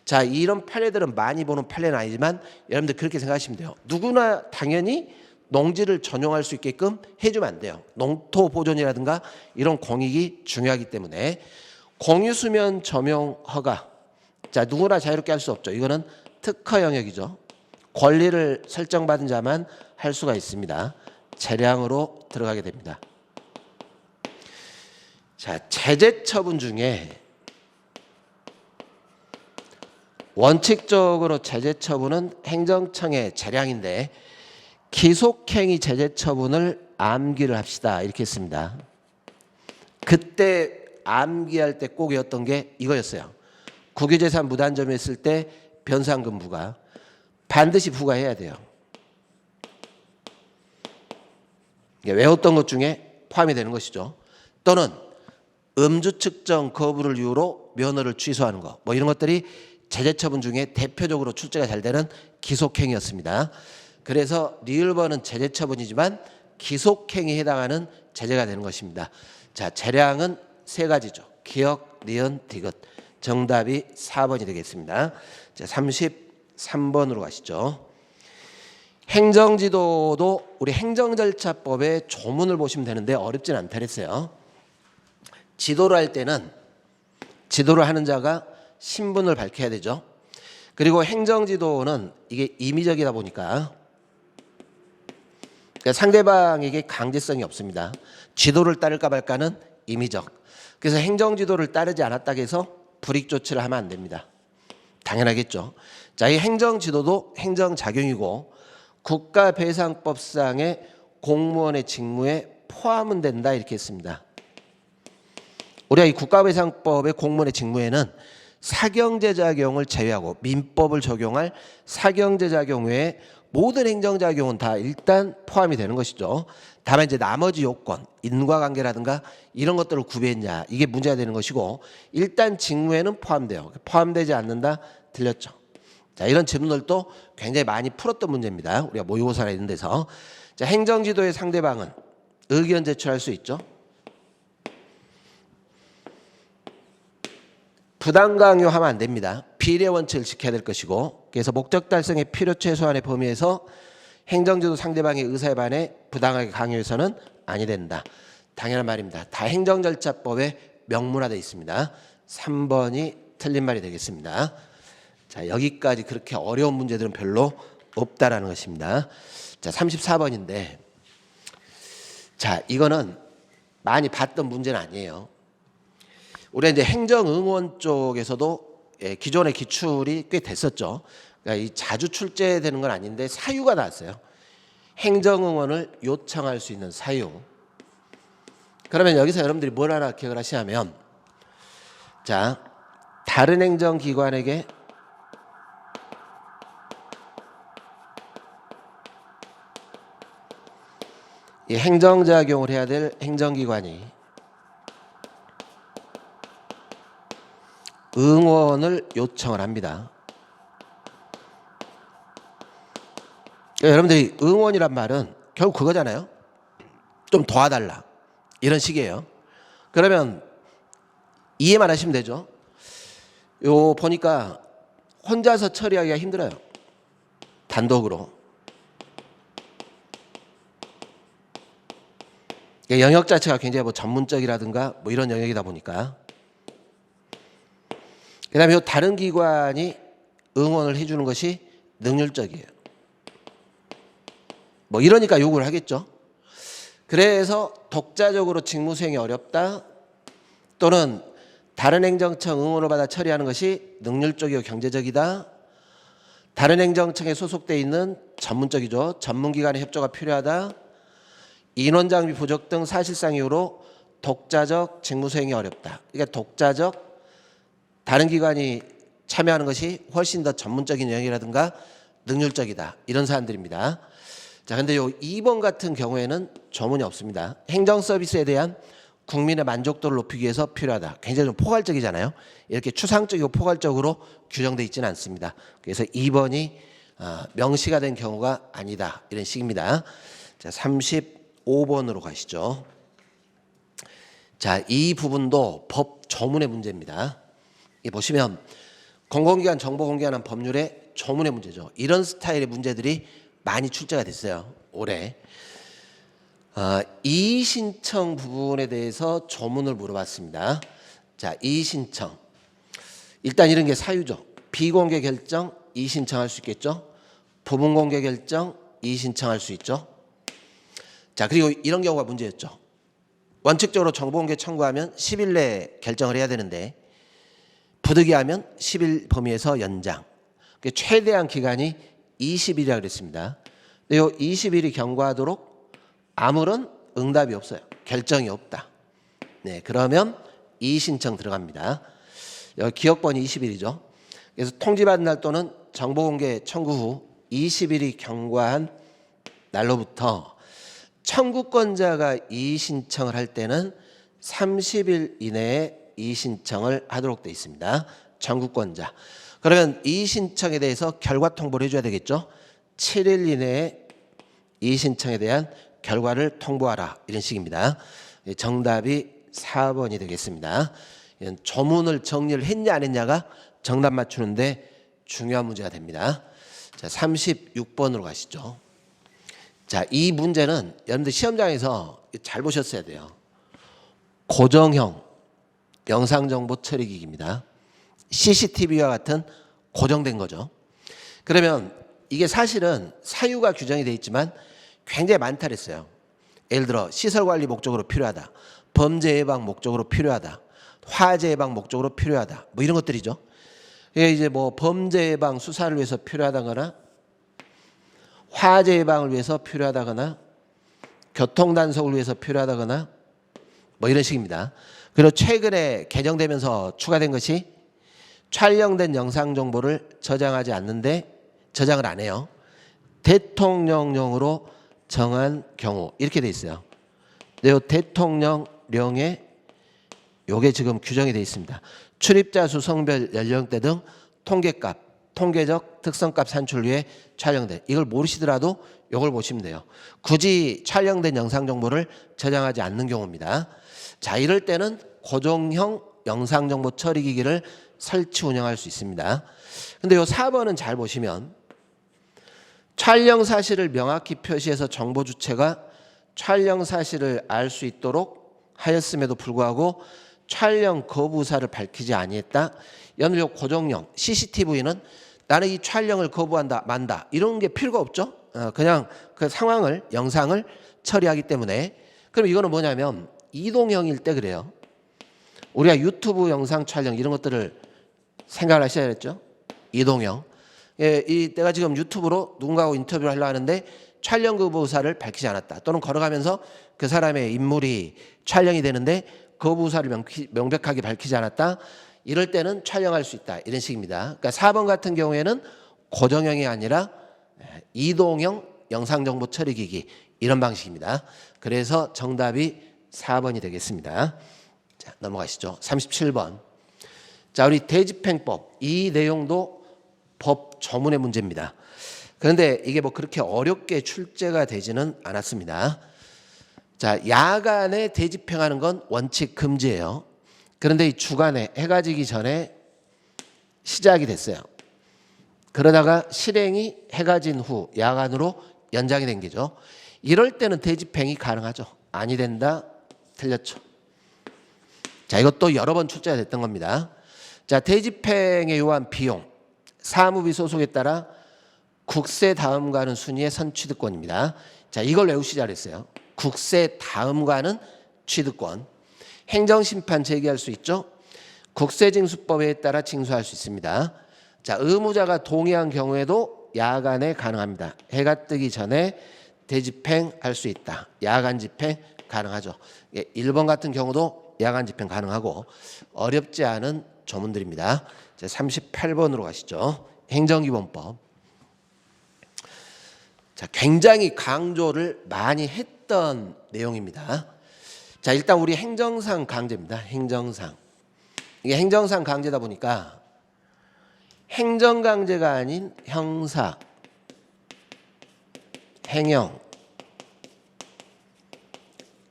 자, 이런 판례들은 많이 보는 판례는 아니지만 여러분들 그렇게 생각하시면 돼요. 누구나 당연히 농지를 전용할 수 있게끔 해주면 안 돼요. 농토 보존이라든가 이런 공익이 중요하기 때문에 공유수면 점용 허가. 자, 누구나 자유롭게 할 수 없죠. 이거는 특허 영역이죠. 권리를 설정받은 자만 할 수가 있습니다. 재량으로 들어가게 됩니다. 자, 제재 처분 중에 원칙적으로 제재 처분은 행정청의 재량인데 기속행위 제재 처분을 암기를 합시다 이렇게 했습니다. 그때 암기할 때 꼭이었던 게 이거였어요. 국유재산 무단점유했을 때 변상금 부과 반드시 부과해야 돼요. 외웠던 것 중에 포함이 되는 것이죠. 또는 음주 측정 거부를 이유로 면허를 취소하는 것, 뭐 이런 것들이 제재 처분 중에 대표적으로 출제가 잘 되는 기속행위였습니다. 그래서 리을번은 제재 처분이지만 기속행위에 해당하는 제재가 되는 것입니다. 자, 재량은 세 가지죠. 기억, 니은, 디귿. 정답이 4번이 되겠습니다. 자, 33번으로 가시죠. 행정지도도 우리 행정절차법의 조문을 보시면 되는데 어렵진 않다 그랬어요. 지도를 할 때는 지도를 하는 자가 신분을 밝혀야 되죠. 그리고 행정지도는 이게 임의적이다 보니까 그러니까 상대방에게 강제성이 없습니다. 지도를 따를까 말까는 임의적. 그래서 행정지도를 따르지 않았다고 해서 불이익조치를 하면 안 됩니다. 당연하겠죠. 자, 이 행정지도도 행정작용이고 국가배상법상의 공무원의 직무에 포함은 된다 이렇게 했습니다. 우리가 이 국가배상법의 공무원의 직무에는 사경제작용을 제외하고 민법을 적용할 사경제작용 외에 모든 행정작용은 다 일단 포함이 되는 것이죠. 다만 이제 나머지 요건, 인과관계라든가 이런 것들을 구비했냐 이게 문제가 되는 것이고 일단 직무에는 포함돼요. 포함되지 않는다 틀렸죠. 자, 이런 질문들도 굉장히 많이 풀었던 문제입니다. 우리가 모의고사나 이런 데서. 자, 행정지도의 상대방은 의견 제출할 수 있죠. 부당 강요하면 안 됩니다. 비례 원칙을 지켜야 될 것이고 그래서 목적 달성의 필요 최소한의 범위에서 행정지도 상대방의 의사에 반해 부당하게 강요해서는 아니 된다. 당연한 말입니다. 다 행정절차법에 명문화되어 있습니다. 3번이 틀린 말이 되겠습니다. 자, 여기까지 그렇게 어려운 문제들은 별로 없다라는 것입니다. 자, 34번인데 자, 이거는 많이 봤던 문제는 아니에요. 우리 이제 행정응원 쪽에서도 기존의 기출이 꽤 됐었죠. 그러니까 이 자주 출제되는 건 아닌데 사유가 나왔어요. 행정응원을 요청할 수 있는 사유. 그러면 여기서 여러분들이 뭘 하나 기억을 하시냐면, 자, 다른 행정기관에게 이 행정작용을 해야 될 행정기관이 응원을 요청을 합니다. 그러니까 여러분들이 응원이란 말은 결국 그거잖아요. 좀 도와달라 이런 식이에요. 그러면 이해만 하시면 되죠. 요 보니까 혼자서 처리하기가 힘들어요. 단독으로. 영역 자체가 굉장히 뭐 전문적이라든가 뭐 이런 영역이다 보니까. 그다음에 다른 기관이 응원을 해주는 것이 능률적이에요. 뭐 이러니까 요구를 하겠죠. 그래서 독자적으로 직무 수행이 어렵다 또는 다른 행정청 응원을 받아 처리하는 것이 능률적이고 경제적이다. 다른 행정청에 소속돼 있는 전문적이죠. 전문기관의 협조가 필요하다. 인원 장비 부족 등 사실상 이유로 독자적 직무 수행이 어렵다. 그러니까 독자적 다른 기관이 참여하는 것이 훨씬 더 전문적인 영역이라든가 능률적이다. 이런 사안들입니다. 자, 근데 요 2번 같은 경우에는 조문이 없습니다. 행정 서비스에 대한 국민의 만족도를 높이기 위해서 필요하다. 굉장히 좀 포괄적이잖아요. 이렇게 추상적이고 포괄적으로 규정되어 있지는 않습니다. 그래서 2번이 명시가 된 경우가 아니다. 이런 식입니다. 자, 35번으로 가시죠. 자, 이 부분도 법 조문의 문제입니다. 이 보시면 공공기관 정보 공개하는 법률의 조문의 문제죠. 이런 스타일의 문제들이 많이 출제가 됐어요. 올해. 이의신청 부분에 대해서 조문을 물어봤습니다. 자, 이의신청. 일단 이런 게 사유죠. 비공개 결정 이의신청할 수 있겠죠. 부분공개 결정 이의신청할 수 있죠. 자, 그리고 이런 경우가 문제였죠. 원칙적으로 정보공개 청구하면 10일 내에 결정을 해야 되는데 부득이하면 10일 범위에서 연장. 최대한 기간이 20일이라고 그랬습니다. 근데 이 20일이 경과하도록 아무런 응답이 없어요. 결정이 없다. 네, 그러면 이의신청 들어갑니다. 여기 기억번이 20일이죠. 그래서 통지받은 날 또는 정보공개 청구 후 20일이 경과한 날로부터 청구권자가 이의신청을 할 때는 30일 이내에 이의신청을 하도록 되어 있습니다. 청구권자. 그러면 이의신청에 대해서 결과 통보를 해줘야 되겠죠. 7일 이내에 이의신청에 대한 결과를 통보하라. 이런 식입니다. 정답이 4번이 되겠습니다. 조문을 정리를 했냐 안 했냐가 정답 맞추는데 중요한 문제가 됩니다. 자, 36번으로 가시죠. 자, 이 문제는 여러분들 시험장에서 잘 보셨어야 돼요. 고정형 영상정보 처리기기입니다. CCTV와 같은 고정된 거죠. 그러면 이게 사실은 사유가 규정이 되어 있지만 굉장히 많다 그랬어요. 예를 들어 시설관리 목적으로 필요하다. 범죄 예방 목적으로 필요하다. 화재 예방 목적으로 필요하다. 뭐 이런 것들이죠. 이게 이제 뭐 범죄 예방 수사를 위해서 필요하다거나 화재 예방을 위해서 필요하다거나 교통 단속을 위해서 필요하다거나 뭐 이런 식입니다. 그리고 최근에 개정되면서 추가된 것이 촬영된 영상 정보를 저장하지 않는데 저장을 안 해요. 대통령령으로 정한 경우 이렇게 돼 있어요. 이 대통령령에 요게 지금 규정이 돼 있습니다. 출입자 수, 성별, 연령대 등 통계값, 통계적 특성값 산출을 위해 촬영된. 이걸 모르시더라도 이걸 보시면 돼요. 굳이 촬영된 영상 정보를 저장하지 않는 경우입니다. 자, 이럴 때는 고정형 영상 정보 처리 기기를 설치 운영할 수 있습니다. 근데 요 4번은 잘 보시면 촬영 사실을 명확히 표시해서 정보 주체가 촬영 사실을 알 수 있도록 하였음에도 불구하고 촬영 거부 의사를 밝히지 아니했다. 연료 고정형 CCTV는 나는 이 촬영을 거부한다, 만다 이런 게 필요가 없죠. 그냥 그 상황을 영상을 처리하기 때문에. 그럼 이거는 뭐냐면 이동형일 때 그래요. 우리가 유튜브 영상 촬영 이런 것들을 생각을 하셔야겠죠. 이동형. 예, 내가 지금 유튜브로 누군가하고 인터뷰를 하려고 하는데 촬영 거부사를 밝히지 않았다. 또는 걸어가면서 그 사람의 인물이 촬영이 되는데 거부사를 명백하게 밝히지 않았다. 이럴 때는 촬영할 수 있다. 이런 식입니다. 그러니까 4번 같은 경우에는 고정형이 아니라 이동형 영상정보 처리기기 이런 방식입니다. 그래서 정답이 4번이 되겠습니다. 자, 넘어가시죠. 37번. 자, 우리 대집행법. 이 내용도 법 조문의 문제입니다. 그런데 이게 뭐 그렇게 어렵게 출제가 되지는 않았습니다. 자, 야간에 대집행하는 건 원칙 금지예요. 그런데 이 주간에 해가 지기 전에 시작이 됐어요. 그러다가 실행이 해가 진 후 야간으로 연장이 된 거죠. 이럴 때는 대집행이 가능하죠. 아니 된다. 틀렸죠. 자, 이것도 여러 번 출제가 됐던 겁니다. 자, 대집행에 요한 비용. 사무비 소속에 따라 국세 다음 가는 순위의 선취득권입니다. 자, 이걸 외우시자 그랬어요. 국세 다음 가는 취득권. 행정심판 제기할 수 있죠. 국세징수법에 따라 징수할 수 있습니다. 자, 의무자가 동의한 경우에도 야간에 가능합니다. 해가 뜨기 전에 대집행할 수 있다. 야간 집행 가능하죠. 1번 같은 경우도 야간 집행 가능하고 어렵지 않은 조문들입니다. 38번으로 가시죠. 행정기본법. 자, 굉장히 강조를 많이 했던 내용입니다. 자, 일단 우리 행정상 강제입니다. 행정상. 이게 행정상 강제다 보니까 행정강제가 아닌 형사, 행영,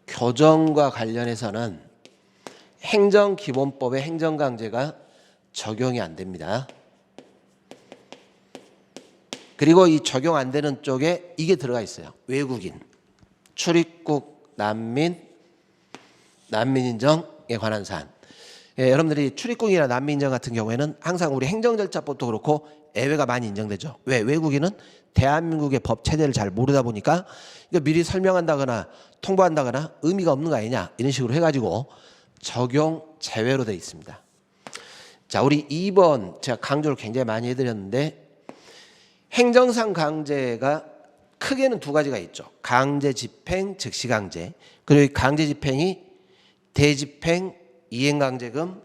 교정과 관련해서는 행정기본법의 행정강제가 적용이 안 됩니다. 그리고 이 적용 안 되는 쪽에 이게 들어가 있어요. 외국인, 출입국, 난민, 난민인정에 관한 사안. 예, 여러분들이 출입국이나 난민인정 같은 경우에는 항상 우리 행정절차법도 그렇고 예외가 많이 인정되죠. 왜? 외국인은 대한민국의 법 체제를 잘 모르다 보니까 이거 미리 설명한다거나 통보한다거나 의미가 없는 거 아니냐 이런 식으로 해가지고 적용 제외로 되어 있습니다. 자, 우리 2번 제가 강조를 굉장히 많이 해드렸는데 행정상 강제가 크게는 두 가지가 있죠. 강제 집행, 즉시 강제. 그리고 강제 집행이 대집행, 이행강제금,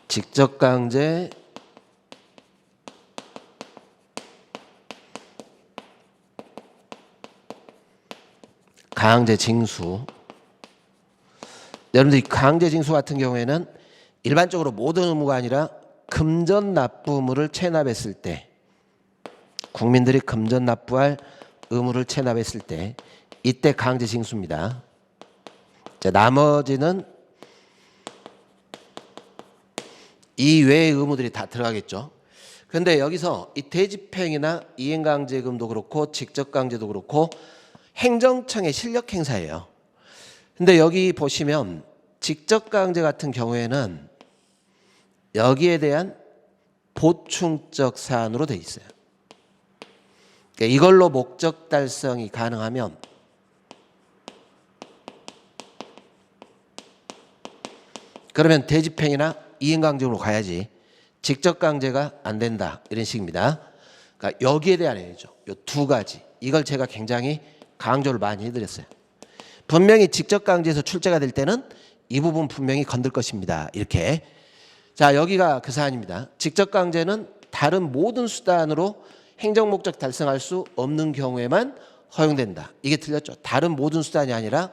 직접강제, 강제징수. 여러분들 강제징수 같은 경우에는 일반적으로 모든 의무가 아니라 금전 납부물을 체납했을 때, 국민들이 금전 납부할 의무를 체납했을 때 이때 강제징수입니다. 자, 나머지는 이 외의 의무들이 다 들어가겠죠. 그런데 여기서 이 대집행이나 이행강제금도 그렇고 직접강제도 그렇고 행정청의 실력 행사예요. 근데 여기 보시면 직접강제 같은 경우에는 여기에 대한 보충적 사안으로 되어 있어요. 그러니까 이걸로 목적 달성이 가능하면 그러면 대집행이나 이행강제로 가야지 직접강제가 안 된다 이런 식입니다. 그러니까 여기에 대한 얘기죠. 이 두 가지 이걸 제가 굉장히 강조를 많이 해드렸어요. 분명히 직접강제에서 출제가 될 때는 이 부분 분명히 건들 것입니다. 이렇게. 자, 여기가 그 사안입니다. 직접강제는 다른 모든 수단으로 행정목적 달성할 수 없는 경우에만 허용된다. 이게 틀렸죠. 다른 모든 수단이 아니라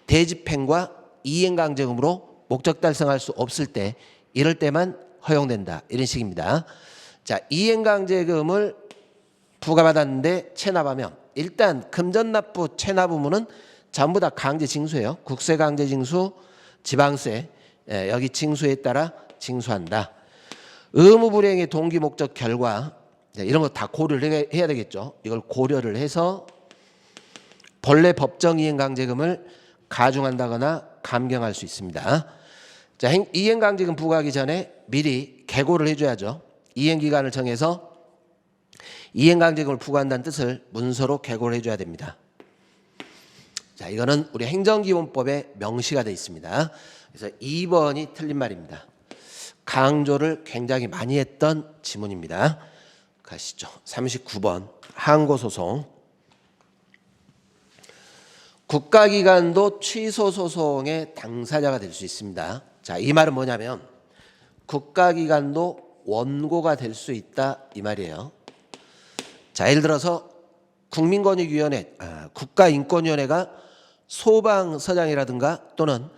대집행과 이행강제금으로 목적 달성할 수 없을 때 이럴 때만 허용된다. 이런 식입니다. 자, 이행강제금을 부과받았는데 체납하면 일단 금전납부 체납 의무는 전부 다 강제징수예요. 국세강제징수, 지방세 여기 징수에 따라 징수한다. 의무불이행의 동기 목적 결과 이런 거 다 고려를 해야 되겠죠. 이걸 고려를 해서 본래 법정 이행강제금을 가중한다거나 감경할 수 있습니다. 자, 이행강직은 부과하기 전에 미리 계고를 해줘야죠. 이행기간을 정해서 이행강직을 부과한다는 뜻을 문서로 계고를 해줘야 됩니다. 자, 이거는 우리 행정기본법에 명시가 되어 있습니다. 그래서 2번이 틀린 말입니다. 강조를 굉장히 많이 했던 지문입니다. 가시죠. 39번 항고소송. 국가기관도 취소소송의 당사자가 될 수 있습니다. 자, 이 말은 뭐냐면 국가기관도 원고가 될 수 있다 이 말이에요. 자, 예를 들어서 국민권익위원회, 국가인권위원회가 소방서장이라든가 또는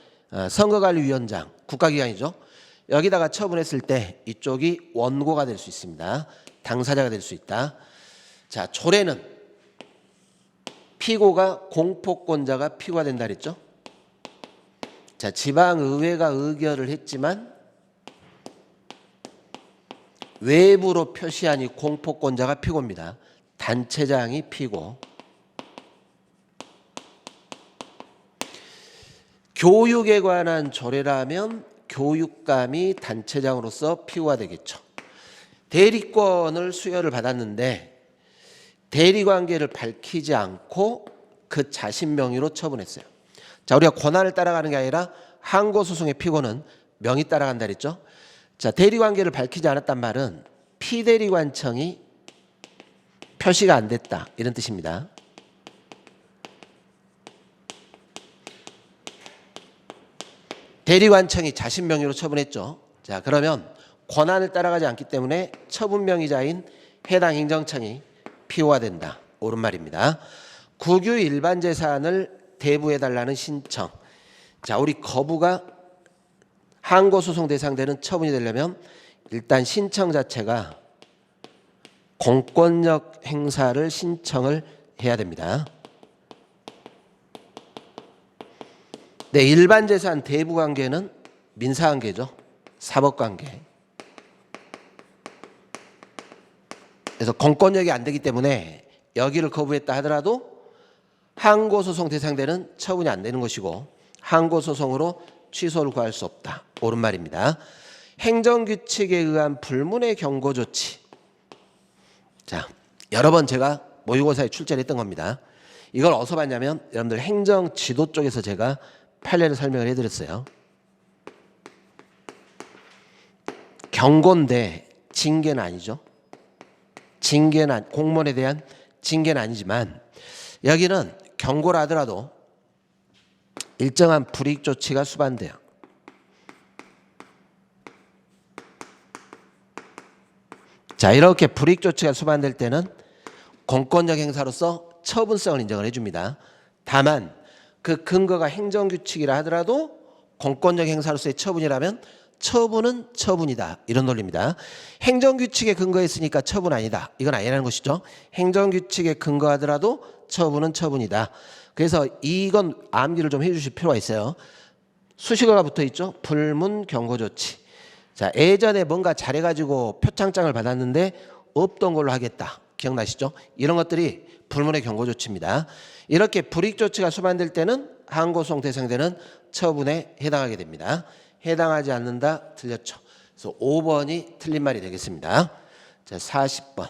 선거관리위원장, 국가기관이죠. 여기다가 처분했을 때 이쪽이 원고가 될 수 있습니다. 당사자가 될 수 있다. 자, 조례는 피고가 공포권자가 피고가 된다 그랬죠. 자, 지방의회가 의결을 했지만 외부로 표시하니 공포권자가 피고입니다. 단체장이 피고. 교육에 관한 조례라면 교육감이 단체장으로서 피고가 되겠죠. 대리권을 수여를 받았는데 대리관계를 밝히지 않고 그 자신 명의로 처분했어요. 자, 우리가 권한을 따라가는 게 아니라 항고소송의 피고는 명의 따라간다 그랬죠. 자, 대리관계를 밝히지 않았단 말은 피대리관청이 표시가 안 됐다 이런 뜻입니다. 대리관청이 자신 명의로 처분했죠. 자, 그러면 권한을 따라가지 않기 때문에 처분 명의자인 해당 행정청이 피고가 된다. 옳은 말입니다. 국유 일반 재산을 대부해달라는 신청. 자, 우리 거부가 항고소송 대상되는 처분이 되려면 일단 신청 자체가 공권력 행사를 신청을 해야 됩니다. 네, 일반 재산 대부 관계는 민사 관계죠. 사법 관계. 그래서 공권력이 안 되기 때문에 여기를 거부했다 하더라도 항고소송 대상되는 처분이 안 되는 것이고 항고소송으로 취소를 구할 수 없다. 옳은 말입니다. 행정규칙에 의한 불문의 경고 조치. 자, 여러 번 제가 모의고사에 출제를 했던 겁니다. 이걸 어디서 봤냐면 여러분들 행정지도 쪽에서 제가 판례를 설명을 해드렸어요. 경고인데 징계는 아니죠. 징계는 공무원에 대한 징계는 아니지만 여기는 경고를 하더라도 일정한 불이익 조치가 수반돼요. 자, 이렇게 불이익 조치가 수반될 때는 공권력 행사로서 처분성을 인정을 해줍니다. 다만 그 근거가 행정규칙이라 하더라도 공권력 행사로서의 처분이라면 처분은 처분이다. 이런 논리입니다. 행정규칙에 근거했으니까 처분 아니다. 이건 아니라는 것이죠. 행정규칙에 근거하더라도 처분은 처분이다. 그래서 이건 암기를 좀 해주실 필요가 있어요. 수식어가 붙어있죠. 불문 경고조치. 자, 예전에 뭔가 잘해가지고 표창장을 받았는데 없던 걸로 하겠다. 기억나시죠? 이런 것들이 불문의 경고조치입니다. 이렇게 불이익조치가 수반될 때는 항고소송 대상되는 처분에 해당하게 됩니다. 해당하지 않는다. 틀렸죠. 그래서 5번이 틀린 말이 되겠습니다. 자, 40번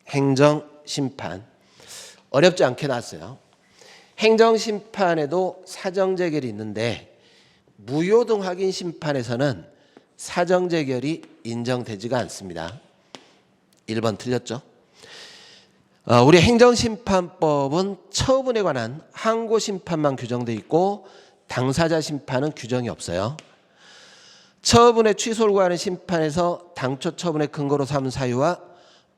행정심판. 어렵지 않게 나왔어요. 행정심판에도 사정재결이 있는데 무효등 확인심판에서는 사정재결이 인정되지가 않습니다. 1번 틀렸죠. 우리 행정심판법은 처분에 관한 항고심판만 규정되어 있고 당사자 심판은 규정이 없어요. 처분의 취소를 구하는 심판에서 당초 처분의 근거로 삼은 사유와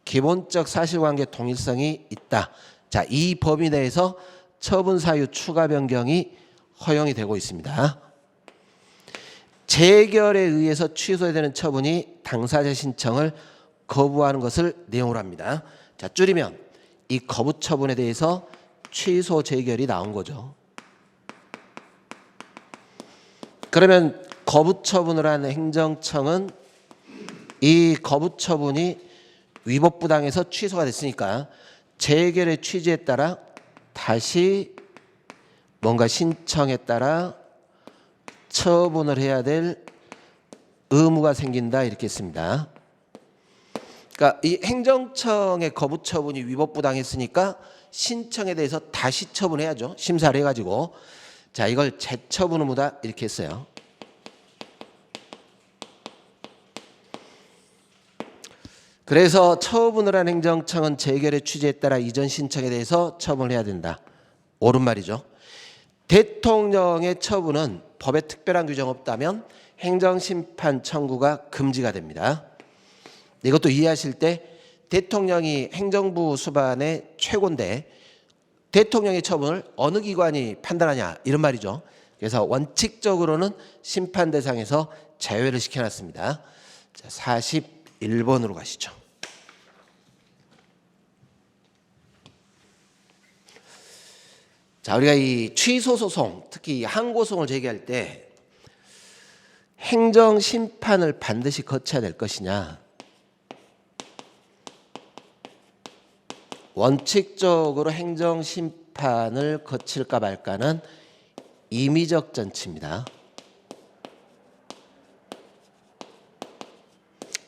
기본적 사실관계 동일성이 있다. 자, 이 범위 내에서 처분 사유 추가 변경이 허용이 되고 있습니다. 재결에 의해서 취소되는 처분이 당사자 신청을 거부하는 것을 내용으로 합니다. 자, 줄이면 이 거부 처분에 대해서 취소 재결이 나온 거죠. 그러면 거부 처분을 한 행정청은 이 거부 처분이 위법부당해서 취소가 됐으니까 재결의 취지에 따라 다시 뭔가 신청에 따라 처분을 해야 될 의무가 생긴다 이렇게 했습니다. 그러니까 이 행정청의 거부 처분이 위법부당했으니까 신청에 대해서 다시 처분해야죠. 심사를 해가지고. 자, 이걸 재처분 의무다 이렇게 했어요. 그래서 처분을 한 행정청은 재결의 취지에 따라 이전 신청에 대해서 처분을 해야 된다. 옳은 말이죠. 대통령의 처분은 법에 특별한 규정 없다면 행정심판 청구가 금지가 됩니다. 이것도 이해하실 때 대통령이 행정부 수반의 최고인데 대통령의 처분을 어느 기관이 판단하냐 이런 말이죠. 그래서 원칙적으로는 심판 대상에서 제외를 시켜놨습니다. 자, 41번으로 가시죠. 자, 우리가 이 취소 소송, 특히 항고소송을 제기할 때 행정 심판을 반드시 거쳐야 될 것이냐, 원칙적으로 행정 심판을 거칠까 말까는 임의적 전치입니다.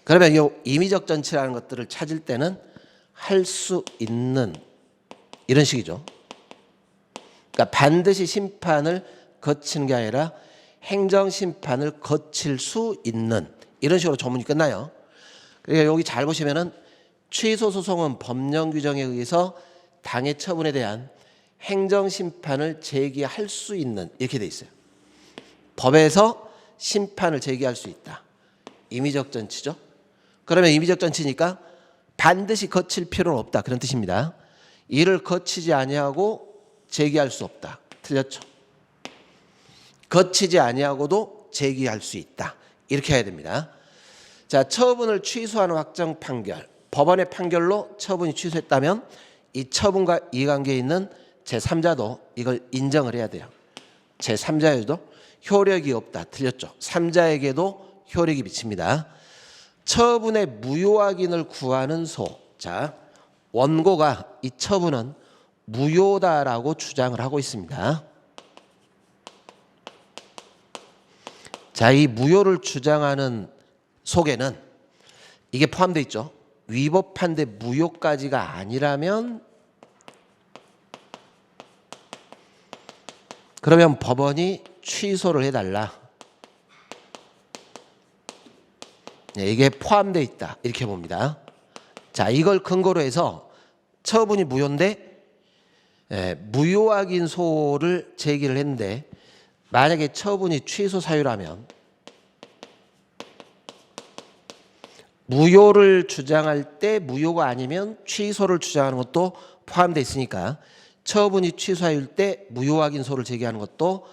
그러면 이 임의적 전치라는 것들을 찾을 때는 할 수 있는 이런 식이죠. 그러니까 반드시 심판을 거치는 게 아니라 행정심판을 거칠 수 있는 이런 식으로 조문이 끝나요. 그러니까 여기 잘 보시면은 취소소송은 법령 규정에 의해서 당해 처분에 대한 행정심판을 제기할 수 있는 이렇게 돼 있어요. 법에서 심판을 제기할 수 있다. 임의적 전치죠. 그러면 임의적 전치니까 반드시 거칠 필요는 없다 그런 뜻입니다. 이를 거치지 아니하고 제기할 수 없다. 틀렸죠. 거치지 아니하고도 제기할 수 있다. 이렇게 해야 됩니다. 자, 처분을 취소하는 확정 판결. 법원의 판결로 처분이 취소했다면 이 처분과 이해관계에 있는 제3자도 이걸 인정을 해야 돼요. 제3자에도 효력이 없다. 틀렸죠. 3자에게도 효력이 미칩니다. 처분의 무효 확인을 구하는 소. 자, 원고가 이 처분은 무효다라고 주장을 하고 있습니다. 자, 이 무효를 주장하는 속에는 이게 포함되어 있죠. 위법한데 무효까지가 아니라면 그러면 법원이 취소를 해달라. 이게 포함되어 있다. 이렇게 봅니다. 자, 이걸 근거로 해서 처분이 무효인데 무효 확인소를 제기를 했는데 만약에 처분이 취소 사유라면 무효를 주장할 때 무효가 아니면 취소를 주장하는 것도 포함되어 있으니까 처분이 취소일 때 무효 확인소를 제기하는 것도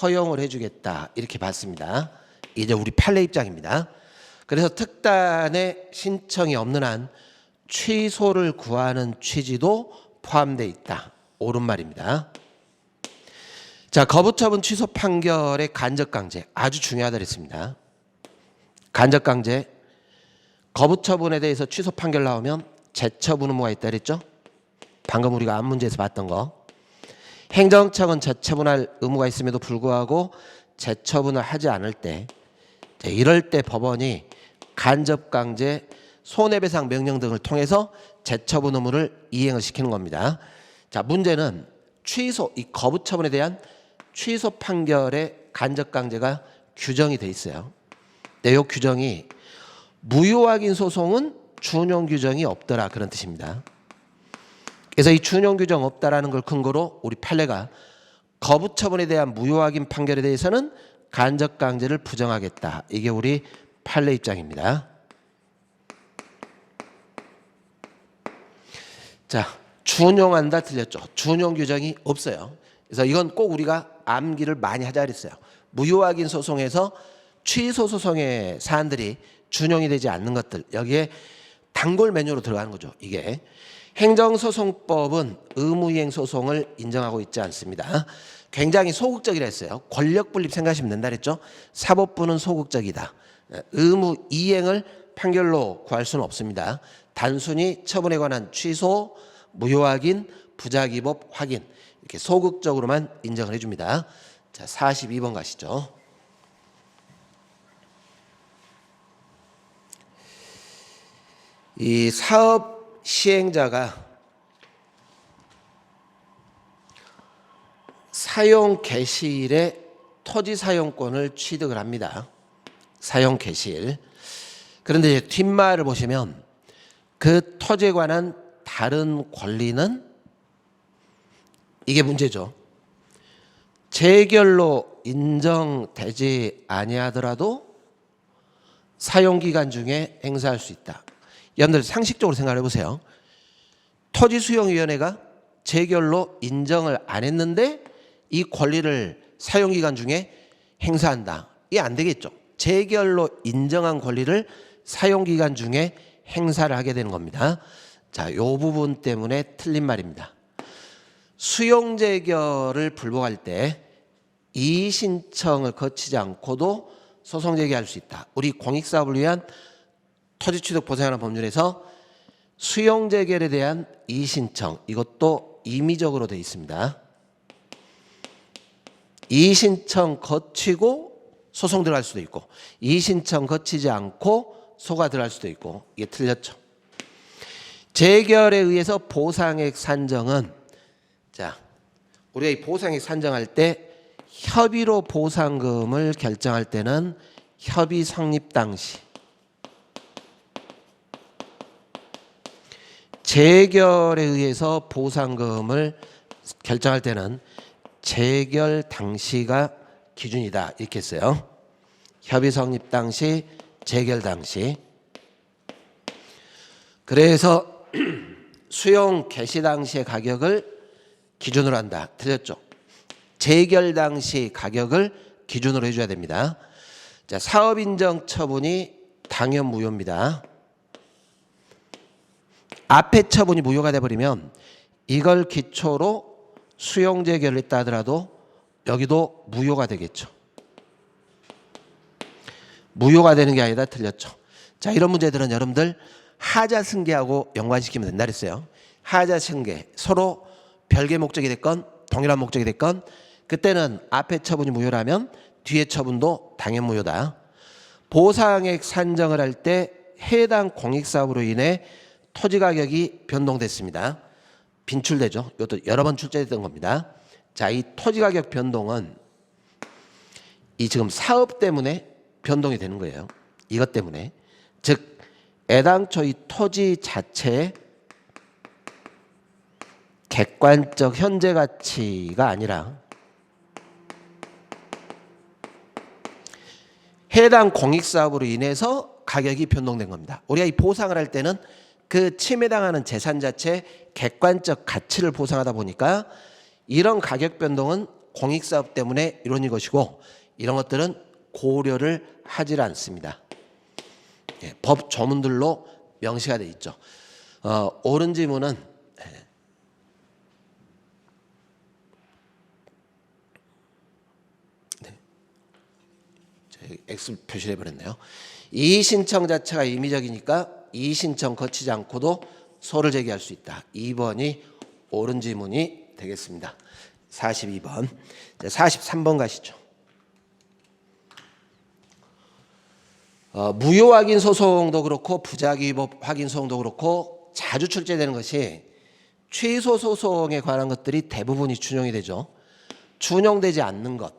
허용을 해주겠다 이렇게 봤습니다. 이제 우리 판례 입장입니다. 그래서 특단의 신청이 없는 한 취소를 구하는 취지도 포함되어 있다. 옳은 말입니다. 자, 거부처분 취소 판결의 간접강제 아주 중요하다 그랬습니다. 간접강제 거부처분에 대해서 취소 판결 나오면 재처분 의무가 있다 그랬죠. 방금 우리가 앞문제에서 봤던 거. 행정청은 재처분할 의무가 있음에도 불구하고 재처분을 하지 않을 때 이럴 때 법원이 간접강제 손해배상 명령 등을 통해서 재처분 의무를 이행을 시키는 겁니다. 자, 문제는 취소, 이 거부처분에 대한 취소 판결의 간접강제가 규정이 돼 있어요. 근데 이 규정이 무효확인 소송은 준용 규정이 없더라 그런 뜻입니다. 그래서 이 준용 규정 없다라는 걸 근거로 우리 판례가 거부처분에 대한 무효확인 판결에 대해서는 간접강제를 부정하겠다. 이게 우리 판례 입장입니다. 자, 준용한다 틀렸죠. 준용 규정이 없어요. 그래서 이건 꼭 우리가 암기를 많이 하자 그랬어요. 무효확인 소송에서 취소 소송의 사안들이 준용이 되지 않는 것들 여기에 단골 메뉴로 들어가는 거죠. 이게 행정소송법은 의무이행 소송을 인정하고 있지 않습니다. 굉장히 소극적이라 했어요. 권력분립 생각하시면 된다 그랬죠. 사법부는 소극적이다. 의무 이행을 판결로 구할 수는 없습니다. 단순히 처분에 관한 취소, 무효확인, 부작위법 확인 이렇게 소극적으로만 인정을 해줍니다. 자, 42번 가시죠. 이 사업 시행자가 사용 개시일에 토지 사용권을 취득을 합니다. 사용 개시일. 그런데 뒷말을 보시면 그 토지에 관한 다른 권리는, 이게 문제죠. 재결로 인정되지 아니하더라도 사용기간 중에 행사할 수 있다. 여러분들 상식적으로 생각해 보세요. 토지수용위원회가 재결로 인정을 안 했는데 이 권리를 사용기간 중에 행사한다. 이게 안 되겠죠. 재결로 인정한 권리를 사용기간 중에 행사를 하게 되는 겁니다. 자, 이 부분 때문에 틀린 말입니다. 수용재결을 불복할 때 이의신청을 거치지 않고도 소송 제기할 수 있다. 우리 공익사업을 위한 토지취득 보상하는 법률에서 수용재결에 대한 이의신청, 이것도 임의적으로 되어 있습니다. 이의신청 거치고 소송 들어갈 수도 있고, 이의신청 거치지 않고 소가 들어갈 수도 있고, 이게 틀렸죠. 재결에 의해서 보상액 산정은, 자, 우리가 이 보상액 산정할 때 협의로 보상금을 결정할 때는 협의 성립 당시, 재결에 의해서 보상금을 결정할 때는 재결 당시가 기준이다, 이렇게 했어요. 협의 성립 당시, 재결 당시. 그래서 수용 개시 당시의 가격을 기준으로 한다. 틀렸죠. 재결 당시 가격을 기준으로 해줘야 됩니다. 자, 사업인정 처분이 당연 무효입니다. 앞에 처분이 무효가 돼버리면 이걸 기초로 수용 재결을 했다 하더라도 여기도 무효가 되겠죠. 무효가 되는 게 아니라 틀렸죠. 자, 이런 문제들은 여러분들 하자 승계하고 연관시키면 된다 그랬어요. 하자 승계, 서로 별개 목적이 됐건 동일한 목적이 됐건 그때는 앞에 처분이 무효라면 뒤에 처분도 당연 무효다. 보상액 산정을 할 때 해당 공익사업으로 인해 토지 가격이 변동됐습니다. 빈출되죠. 이것도 여러 번 출제됐던 겁니다. 자, 이 토지 가격 변동은 이 지금 사업 때문에 변동이 되는 거예요. 이것 때문에. 즉 애당초 이 토지 자체의 객관적 현재 가치가 아니라 해당 공익사업으로 인해서 가격이 변동된 겁니다. 우리가 이 보상을 할 때는 그 침해당하는 재산 자체의 객관적 가치를 보상하다 보니까 이런 가격 변동은 공익사업 때문에 이루어진 것이고 이런 것들은 고려를 하지 않습니다. 예, 법 조문들로 명시가 되어 있죠. 옳은 지문은 X 표시를 해버렸네요. 이의신청 자체가 임의적이니까 이의신청 거치지 않고도 소를 제기할 수 있다. 2번이 옳은 지문이 되겠습니다. 42번. 43번 가시죠. 무효 확인 소송도 그렇고 부작위 위법 확인 소송도 그렇고 자주 출제되는 것이 취소 소송에 관한 것들이 대부분이 준용이 되죠. 준용되지 않는 것.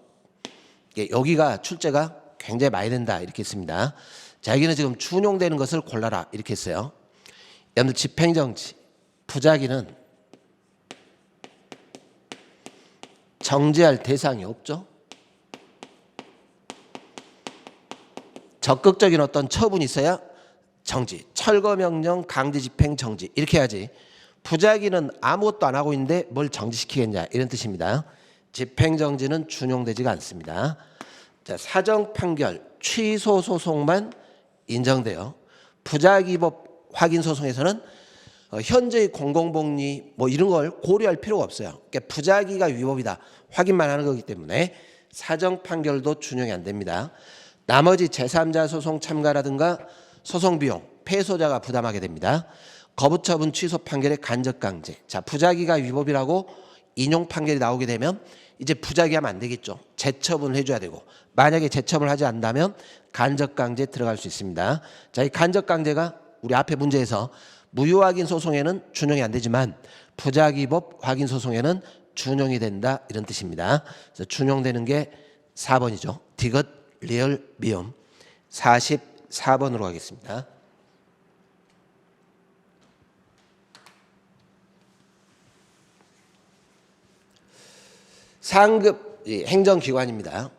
여기가 출제가 굉장히 많이 된다 이렇게 했습니다. 자, 여기는 지금 준용되는 것을 골라라 이렇게 했어요. 여러분들 집행정지, 부작위는 정지할 대상이 없죠. 적극적인 어떤 처분이 있어야 정지, 철거명령, 강제집행, 정지 이렇게 해야지. 부작위는 아무것도 안 하고 있는데 뭘 정지시키겠냐 이런 뜻입니다. 집행정지는 준용되지가 않습니다. 자, 사정판결, 취소 소송만 인정돼요. 부작위법 확인 소송에서는 현재의 공공복리 뭐 이런 걸 고려할 필요가 없어요. 그러니까 부작위가 위법이다 확인만 하는 거기 때문에 사정판결도 준용이 안 됩니다. 나머지 제3자 소송 참가라든가 소송 비용 패소자가 부담하게 됩니다. 거부처분 취소 판결의 간접강제. 자, 부작위가 위법이라고 인용 판결이 나오게 되면 이제 부작위하면 안 되겠죠. 재처분을 해줘야 되고 만약에 재처분을 하지 않는다면 간접강제 들어갈 수 있습니다. 자, 이 간접강제가 우리 앞에 문제에서 무효확인 소송에는 준용이 안 되지만 부작위법 확인 소송에는 준용이 된다 이런 뜻입니다. 그래서 준용되는 게 4번이죠. 디귿, 리을, 미음. 44번으로 가겠습니다. 상급 행정기관입니다.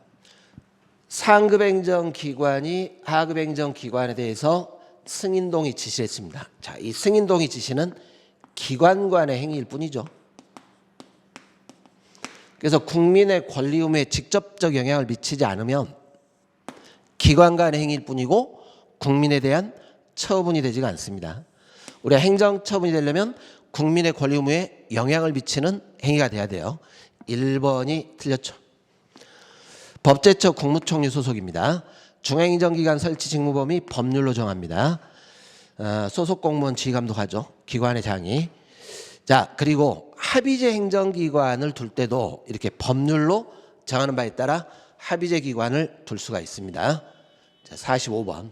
상급 행정기관이 하급 행정기관에 대해서 승인동의 지시를 했습니다. 자, 이 승인동의 지시는 기관 간의 행위일 뿐이죠. 그래서 국민의 권리 의무에 직접적 영향을 미치지 않으면 기관 간의 행위일 뿐이고 국민에 대한 처분이 되지가 않습니다. 우리가 행정처분이 되려면 국민의 권리 의무에 영향을 미치는 행위가 돼야 돼요. 1번이 틀렸죠. 법제처 국무총리 소속입니다. 중앙행정기관 설치 직무범위 법률로 정합니다. 소속 공무원 지휘감독하죠. 기관의 장이. 자, 그리고 합의제 행정기관을 둘 때도 이렇게 법률로 정하는 바에 따라 합의제 기관을 둘 수가 있습니다. 자, 45번.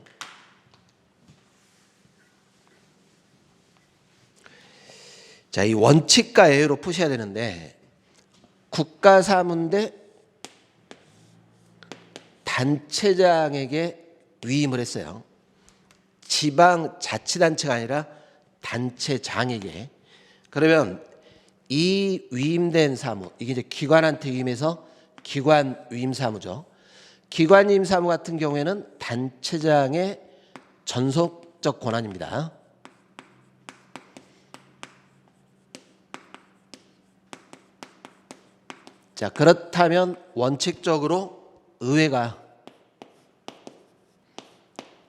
자, 이 원칙과 예외로 푸셔야 되는데 국가사무인데 단체장에게 위임을 했어요. 지방자치단체가 아니라 단체장에게. 그러면 이 위임된 사무, 이게 이제 기관한테 위임해서 기관 위임 사무죠. 기관 위임 사무 같은 경우에는 단체장의 전속적 권한입니다. 자, 그렇다면 원칙적으로 의회가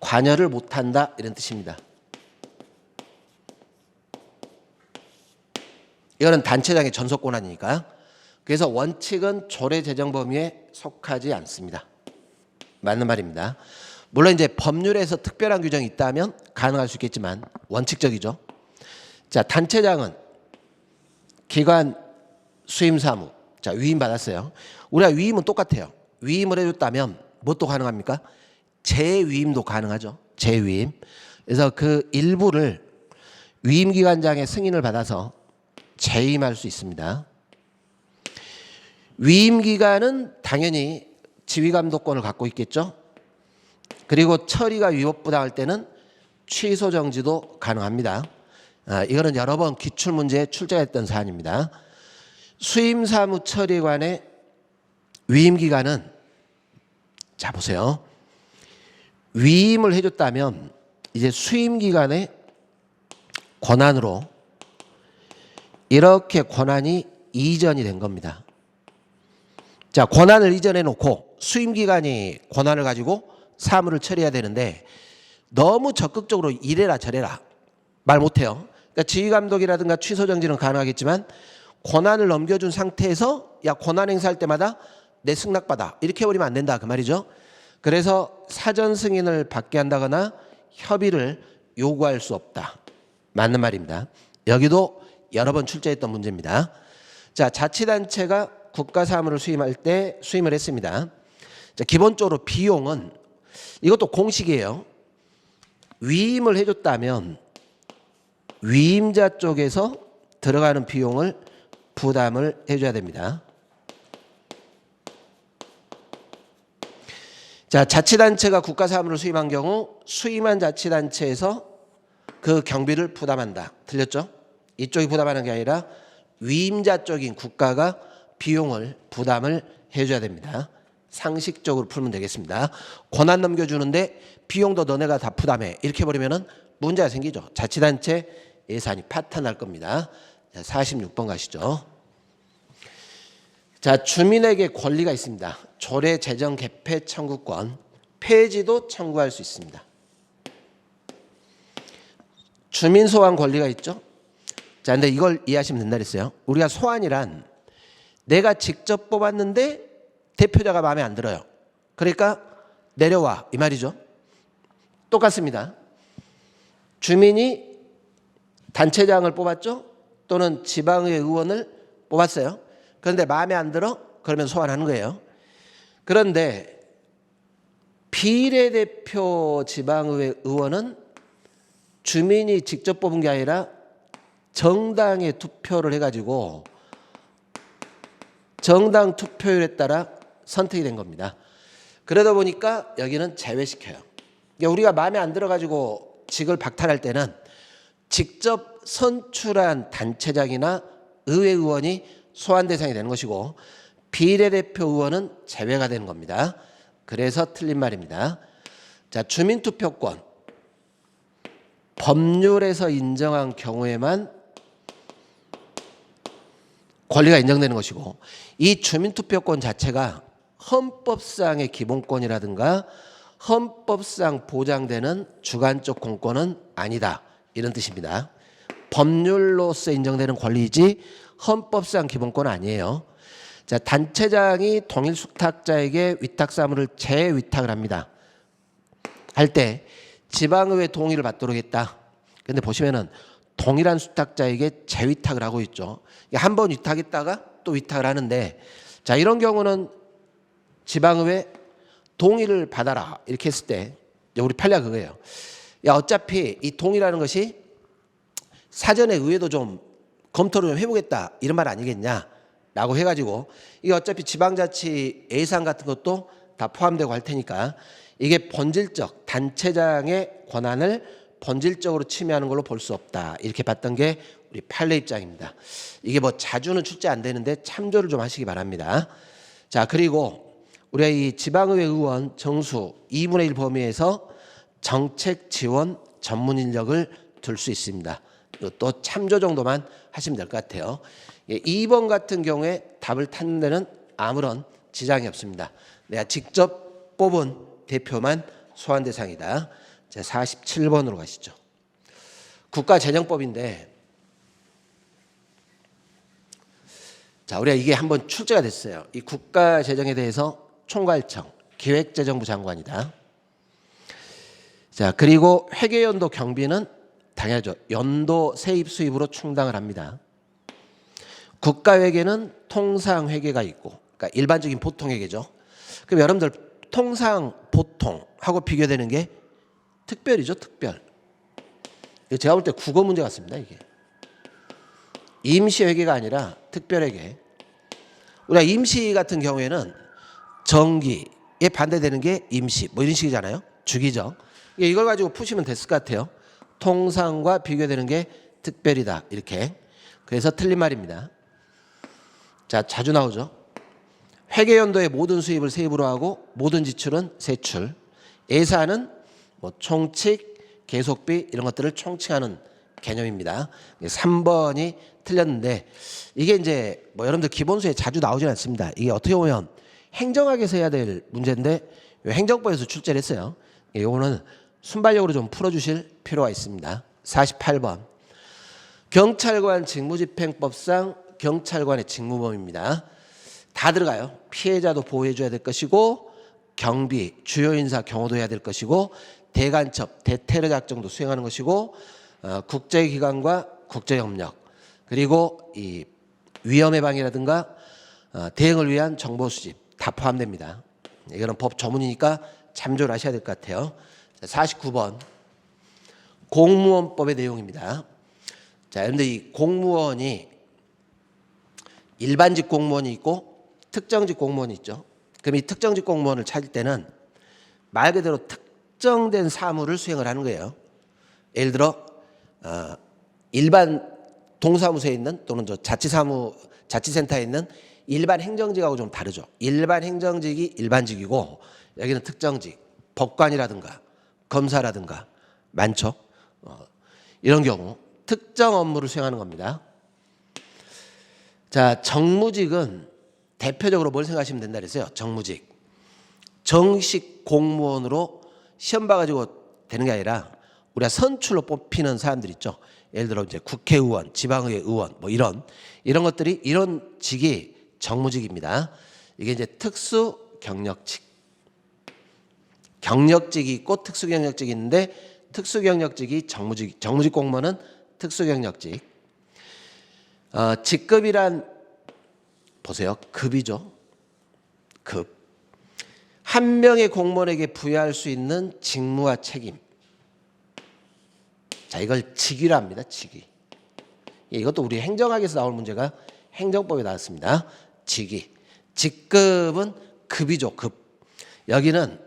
관여를 못한다 이런 뜻입니다. 이거는 단체장의 전속 권한이니까. 그래서 원칙은 조례 제정 범위에 속하지 않습니다. 맞는 말입니다. 물론 이제 법률에서 특별한 규정이 있다면 가능할 수 있겠지만 원칙적이죠. 자, 단체장은 기관 수임 사무. 자, 위임 받았어요. 우리가 위임은 똑같아요. 위임을 해줬다면 뭣도 가능합니까? 재위임도 가능하죠. 재위임. 그래서 그 일부를 위임기관장의 승인을 받아서 재임할 수 있습니다. 위임기관은 당연히 지휘감독권을 갖고 있겠죠. 그리고 처리가 위법부당할 때는 취소 정지도 가능합니다. 이거는 여러 번 기출문제에 출제했던 사안입니다. 수임사무처리관의 위임기관은 자 보세요. 위임을 해줬다면 이제 수임기관의 권한으로 이렇게 권한이 이전이 된 겁니다. 자, 권한을 이전해 놓고 수임기관이 권한을 가지고 사무를 처리해야 되는데 너무 적극적으로 이래라 저래라 말 못해요. 그러니까 지휘감독이라든가 취소정지는 가능하겠지만 권한을 넘겨준 상태에서 야 권한 행사할 때마다 내 승낙받아 이렇게 해버리면 안 된다 그 말이죠. 그래서 사전 승인을 받게 한다거나 협의를 요구할 수 없다. 맞는 말입니다. 여기도 여러 번 출제했던 문제입니다. 자, 자치단체가 국가사무를 수임할 때 수임을 했습니다. 자, 기본적으로 비용은 이것도 공식이에요. 위임을 해줬다면 위임자 쪽에서 들어가는 비용을 부담을 해줘야 됩니다. 자, 자치단체가 국가사무를 수임한 경우 수임한 자치단체에서 그 경비를 부담한다. 틀렸죠? 이쪽이 부담하는 게 아니라 위임자 쪽인 국가가 비용을 부담을 해줘야 됩니다. 상식적으로 풀면 되겠습니다. 권한 넘겨주는데 비용도 너네가 다 부담해. 이렇게 해버리면 문제가 생기죠. 자치단체 예산이 파탄날 겁니다. 46번 가시죠. 자, 주민에게 권리가 있습니다. 조례 제정 개폐 청구권, 폐지도 청구할 수 있습니다. 주민 소환 권리가 있죠. 자, 근데 이걸 이해하시면 된다 그랬어요. 우리가 소환이란 내가 직접 뽑았는데 대표자가 마음에 안 들어요. 그러니까 내려와 이 말이죠. 똑같습니다. 주민이 단체장을 뽑았죠. 또는 지방의회 의원을 뽑았어요. 그런데 마음에 안 들어? 그러면 소환하는 거예요. 그런데 비례대표 지방의회 의원은 주민이 직접 뽑은 게 아니라 정당에 투표를 해가지고 정당 투표율에 따라 선택이 된 겁니다. 그러다 보니까 여기는 제외시켜요. 그러니까 우리가 마음에 안 들어가지고 직을 박탈할 때는 직접 선출한 단체장이나 의회 의원이 소환 대상이 되는 것이고 비례대표 의원은 제외가 되는 겁니다. 그래서 틀린 말입니다. 자, 주민투표권 법률에서 인정한 경우에만 권리가 인정되는 것이고 이 주민투표권 자체가 헌법상의 기본권이라든가 헌법상 보장되는 주관적 공권은 아니다. 이런 뜻입니다. 법률로서 인정되는 권리이지 헌법상 기본권은 아니에요. 자, 단체장이 동일 수탁자에게 위탁 사무를 재위탁을 합니다. 할 때 지방의회 동의를 받도록 했다. 근데 보시면은 동일한 수탁자에게 재위탁을 하고 있죠. 한 번 위탁했다가 또 위탁을 하는데 자, 이런 경우는 지방의회 동의를 받아라 이렇게 했을 때 우리 판례가 그거예요. 야, 어차피 이 동의라는 것이 사전에 의회도 좀 검토를 좀 해보겠다 이런 말 아니겠냐 라고 해가지고 이게 어차피 지방자치 예산 같은 것도 다 포함되고 할 테니까 이게 본질적 단체장의 권한을 본질적으로 침해하는 걸로 볼 수 없다 이렇게 봤던 게 우리 판례 입장입니다. 이게 뭐 자주는 출제 안 되는데 참조를 좀 하시기 바랍니다. 자, 그리고 우리가 이 지방의회 의원 정수 2분의 1 범위에서 정책 지원 전문 인력을 둘 수 있습니다. 또 참조 정도만 하시면 될 것 같아요. 2번 같은 경우에 답을 찾는 데는 아무런 지장이 없습니다. 내가 직접 뽑은 대표만 소환 대상이다. 자, 47번으로 가시죠. 국가재정법인데 자, 우리가 이게 한번 출제가 됐어요. 이 국가재정에 대해서 총괄청, 기획재정부 장관이다. 자, 그리고 회계연도 경비는 당연하죠. 연도 세입 수입으로 충당을 합니다. 국가회계는 통상회계가 있고, 그러니까 일반적인 보통회계죠. 그럼 여러분들 통상, 보통하고 비교되는 게 특별이죠, 특별. 제가 볼 때 국어 문제 같습니다, 이게. 임시회계가 아니라 특별회계. 우리가 임시 같은 경우에는 정기에 반대되는 게 임시, 뭐 이런 식이잖아요. 주기죠. 이걸 가지고 푸시면 됐을 것 같아요. 통상과 비교되는 게 특별이다, 이렇게. 그래서 틀린 말입니다. 자, 자주 나오죠. 회계연도의 모든 수입을 세입으로 하고 모든 지출은 세출. 예산은 뭐 총칙, 계속비 이런 것들을 총칙하는 개념입니다. 3번이 틀렸는데 이게 이제 뭐 여러분들 기본수에 자주 나오진 않습니다. 이게 어떻게 보면 행정학에서 해야 될 문제인데 행정법에서 출제를 했어요. 이거는 순발력으로 좀 풀어주실 필요가 있습니다. 48번 경찰관 직무집행법상 경찰관의 직무범위입니다. 다 들어가요. 피해자도 보호해줘야 될 것이고 경비, 주요 인사 경호도 해야 될 것이고 대간첩, 대테러 작전도 수행하는 것이고 국제기관과 국제협력 그리고 이 위험 예방이라든가 대응을 위한 정보 수집 다 포함됩니다. 이거는 법 전문이니까 참조를 하셔야 될 것 같아요. 49번 공무원법의 내용입니다. 자, 그런데 이 공무원이 일반직 공무원이 있고 특정직 공무원이 있죠. 그럼 이 특정직 공무원을 찾을 때는 말 그대로 특정된 사무를 수행을 하는 거예요. 예를 들어 일반 동사무소에 있는 또는 저 자치센터에 있는 일반 행정직하고 좀 다르죠. 일반 행정직이 일반직이고 여기는 특정직, 법관이라든가 검사라든가 많죠. 이런 경우 특정 업무를 수행하는 겁니다. 자, 정무직은 대표적으로 뭘 생각하시면 된다 그랬어요. 정무직. 정식 공무원으로 시험 봐가지고 되는 게 아니라 우리가 선출로 뽑히는 사람들 있죠. 예를 들어 이제 국회의원, 지방의회 의원 뭐 이런 것들이 이런 직이 정무직입니다. 이게 이제 특수 경력직. 경력직이 있고 특수 경력직이 있는데 특수 경력직이 정무직 공무원은 특수 경력직. 직급이란 보세요. 급이죠. 급. 한 명의 공무원에게 부여할 수 있는 직무와 책임. 자, 이걸 직위라 합니다. 직위. 이것도 우리 행정학에서 나올 문제가 행정법에 나왔습니다. 직위. 직급은 급이죠. 급. 여기는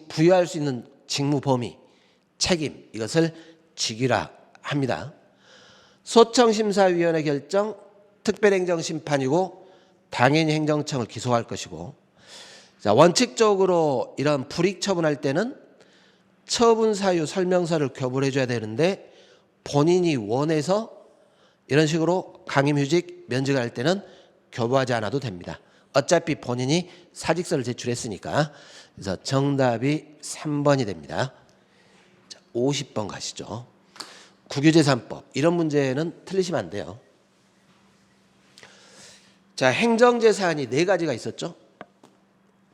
부여할 수 있는 직무 범위, 책임, 이것을 직위라 합니다. 소청심사위원회 결정, 특별행정심판이고 당연히 행정청을 기소할 것이고, 자, 원칙적으로 이런 불이익 처분할 때는 처분 사유 설명서를 교부해 줘야 되는데 본인이 원해서 이런 식으로 강임휴직 면직을 할 때는 교부하지 않아도 됩니다. 어차피 본인이 사직서를 제출했으니까. 그래서 정답이 3번이 됩니다. 자, 50번 가시죠. 국유재산법. 이런 문제는 틀리시면 안 돼요. 자, 행정재산이 4가지가 있었죠.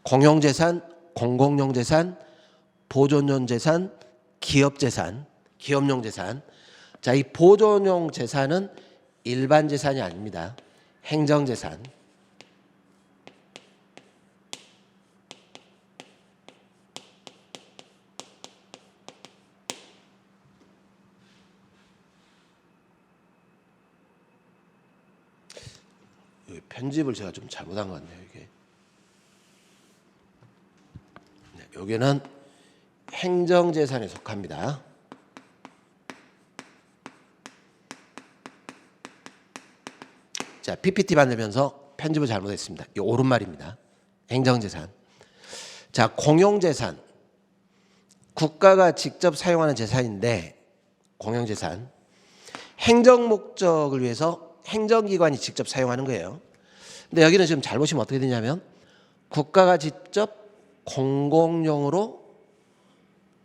공용재산, 공공용재산, 보존용재산, 기업재산, 기업용재산. 자, 이 보존용재산은 일반 재산이 아닙니다. 행정재산. 편집을 제가 좀 잘못한 것 같네요. 이게. 네, 여기는 행정재산에 속합니다. 자, PPT 만들면서 편집을 잘못했습니다. 이 옳은 말입니다. 행정재산. 자, 공용재산. 국가가 직접 사용하는 재산인데, 공용재산. 행정 목적을 위해서 행정기관이 직접 사용하는 거예요. 근데 여기는 지금 잘 보시면 어떻게 되냐면 국가가 직접 공공용으로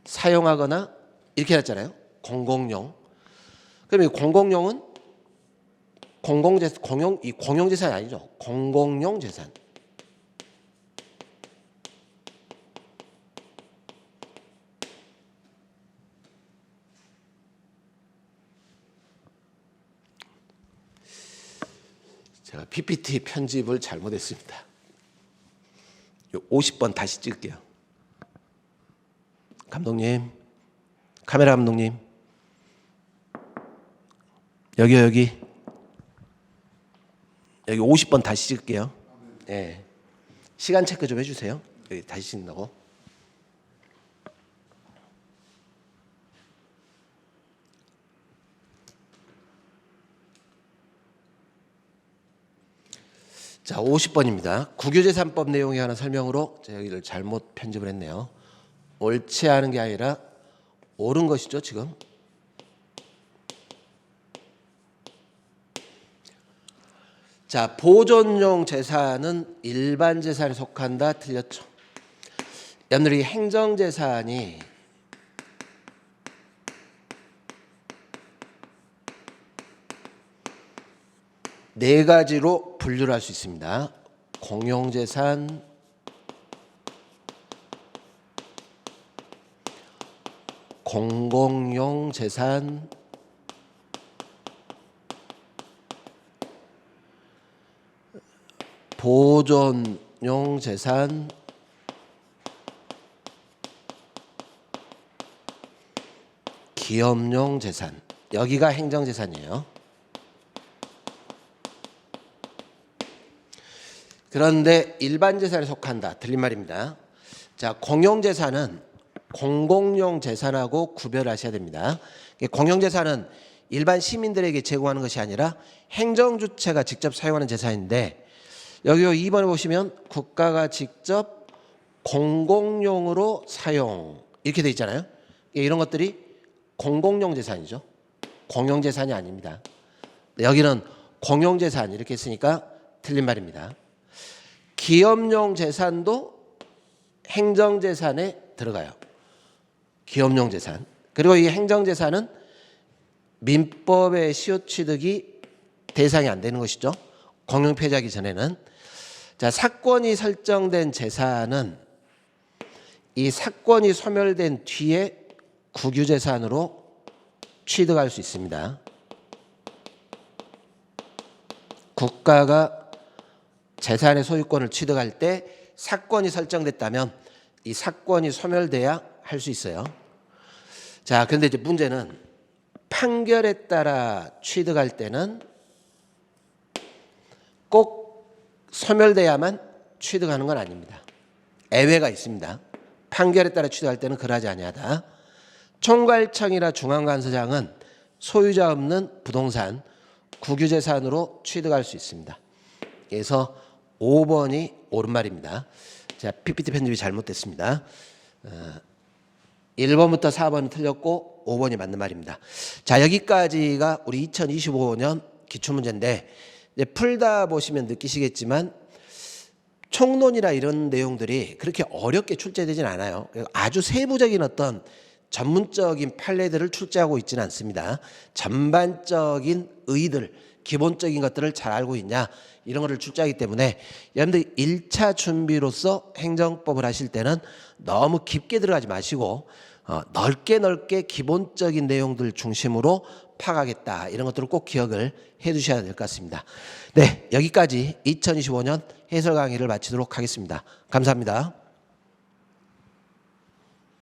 사용하거나 이렇게 했잖아요. 공공용. 그럼 이 공공용은 공용재산이 아니죠. 공공용 재산. 제가 PPT 편집을 잘못했습니다. 50번 다시 찍을게요. 감독님, 카메라 감독님, 여기 50번 다시 찍을게요. 네. 시간 체크 좀 해주세요. 여기 다시 찍는다고. 자, 50번입니다. 국유재산법 내용에 관한 설명으로 제가 여기를 잘못 편집을 했네요. 옳지 않은 게 아니라 옳은 것이죠, 지금. 자, 보존용 재산은 일반 재산에 속한다. 틀렸죠. 여러분들이 행정재산이 네 가지로 분류를 할 수 있습니다. 공용재산, 공공용 재산, 보존용 재산, 기업용 재산. 여기가 행정재산이에요. 그런데 일반 재산에 속한다. 틀린 말입니다. 자, 공용재산은 공공용 재산하고 구별하셔야 됩니다. 공용재산은 일반 시민들에게 제공하는 것이 아니라 행정주체가 직접 사용하는 재산인데, 여기 2번에 보시면 국가가 직접 공공용으로 사용 이렇게 돼 있잖아요. 이런 것들이 공공용 재산이죠. 공용재산이 아닙니다. 여기는 공용재산 이렇게 했으니까 틀린 말입니다. 기업용 재산도 행정재산에 들어가요. 기업용 재산. 그리고 이 행정재산은 민법의 시효취득이 대상이 안 되는 것이죠. 공용폐지하기 전에는. 자, 사건이 설정된 재산은 이 사건이 소멸된 뒤에 국유재산으로 취득할 수 있습니다. 국가가 재산의 소유권을 취득할 때 사건이 설정됐다면 이 사건이 소멸돼야 할 수 있어요. 자, 그런데 이제 문제는 판결에 따라 취득할 때는 꼭 소멸돼야만 취득하는 건 아닙니다. 예외가 있습니다. 판결에 따라 취득할 때는 그러지 아니하다. 총괄청이나 중앙관서장은 소유자 없는 부동산, 국유재산으로 취득할 수 있습니다. 그래서 5번이 옳은 말입니다. 자, PPT 편집이 잘못됐습니다. 1번부터 4번은 틀렸고 5번이 맞는 말입니다. 자, 여기까지가 우리 2025년 기출문제인데 이제 풀다 보시면 느끼시겠지만 총론이나 이런 내용들이 그렇게 어렵게 출제되진 않아요. 아주 세부적인 어떤 전문적인 판례들을 출제하고 있지는 않습니다. 전반적인 의의들, 기본적인 것들을 잘 알고 있냐 이런 거를 출제하기 때문에 여러분들 1차 준비로서 행정법을 하실 때는 너무 깊게 들어가지 마시고 넓게 기본적인 내용들 중심으로 파악하겠다 이런 것들을 꼭 기억을 해 두셔야 될 것 같습니다. 네, 여기까지 2025년 해설 강의를 마치도록 하겠습니다. 감사합니다.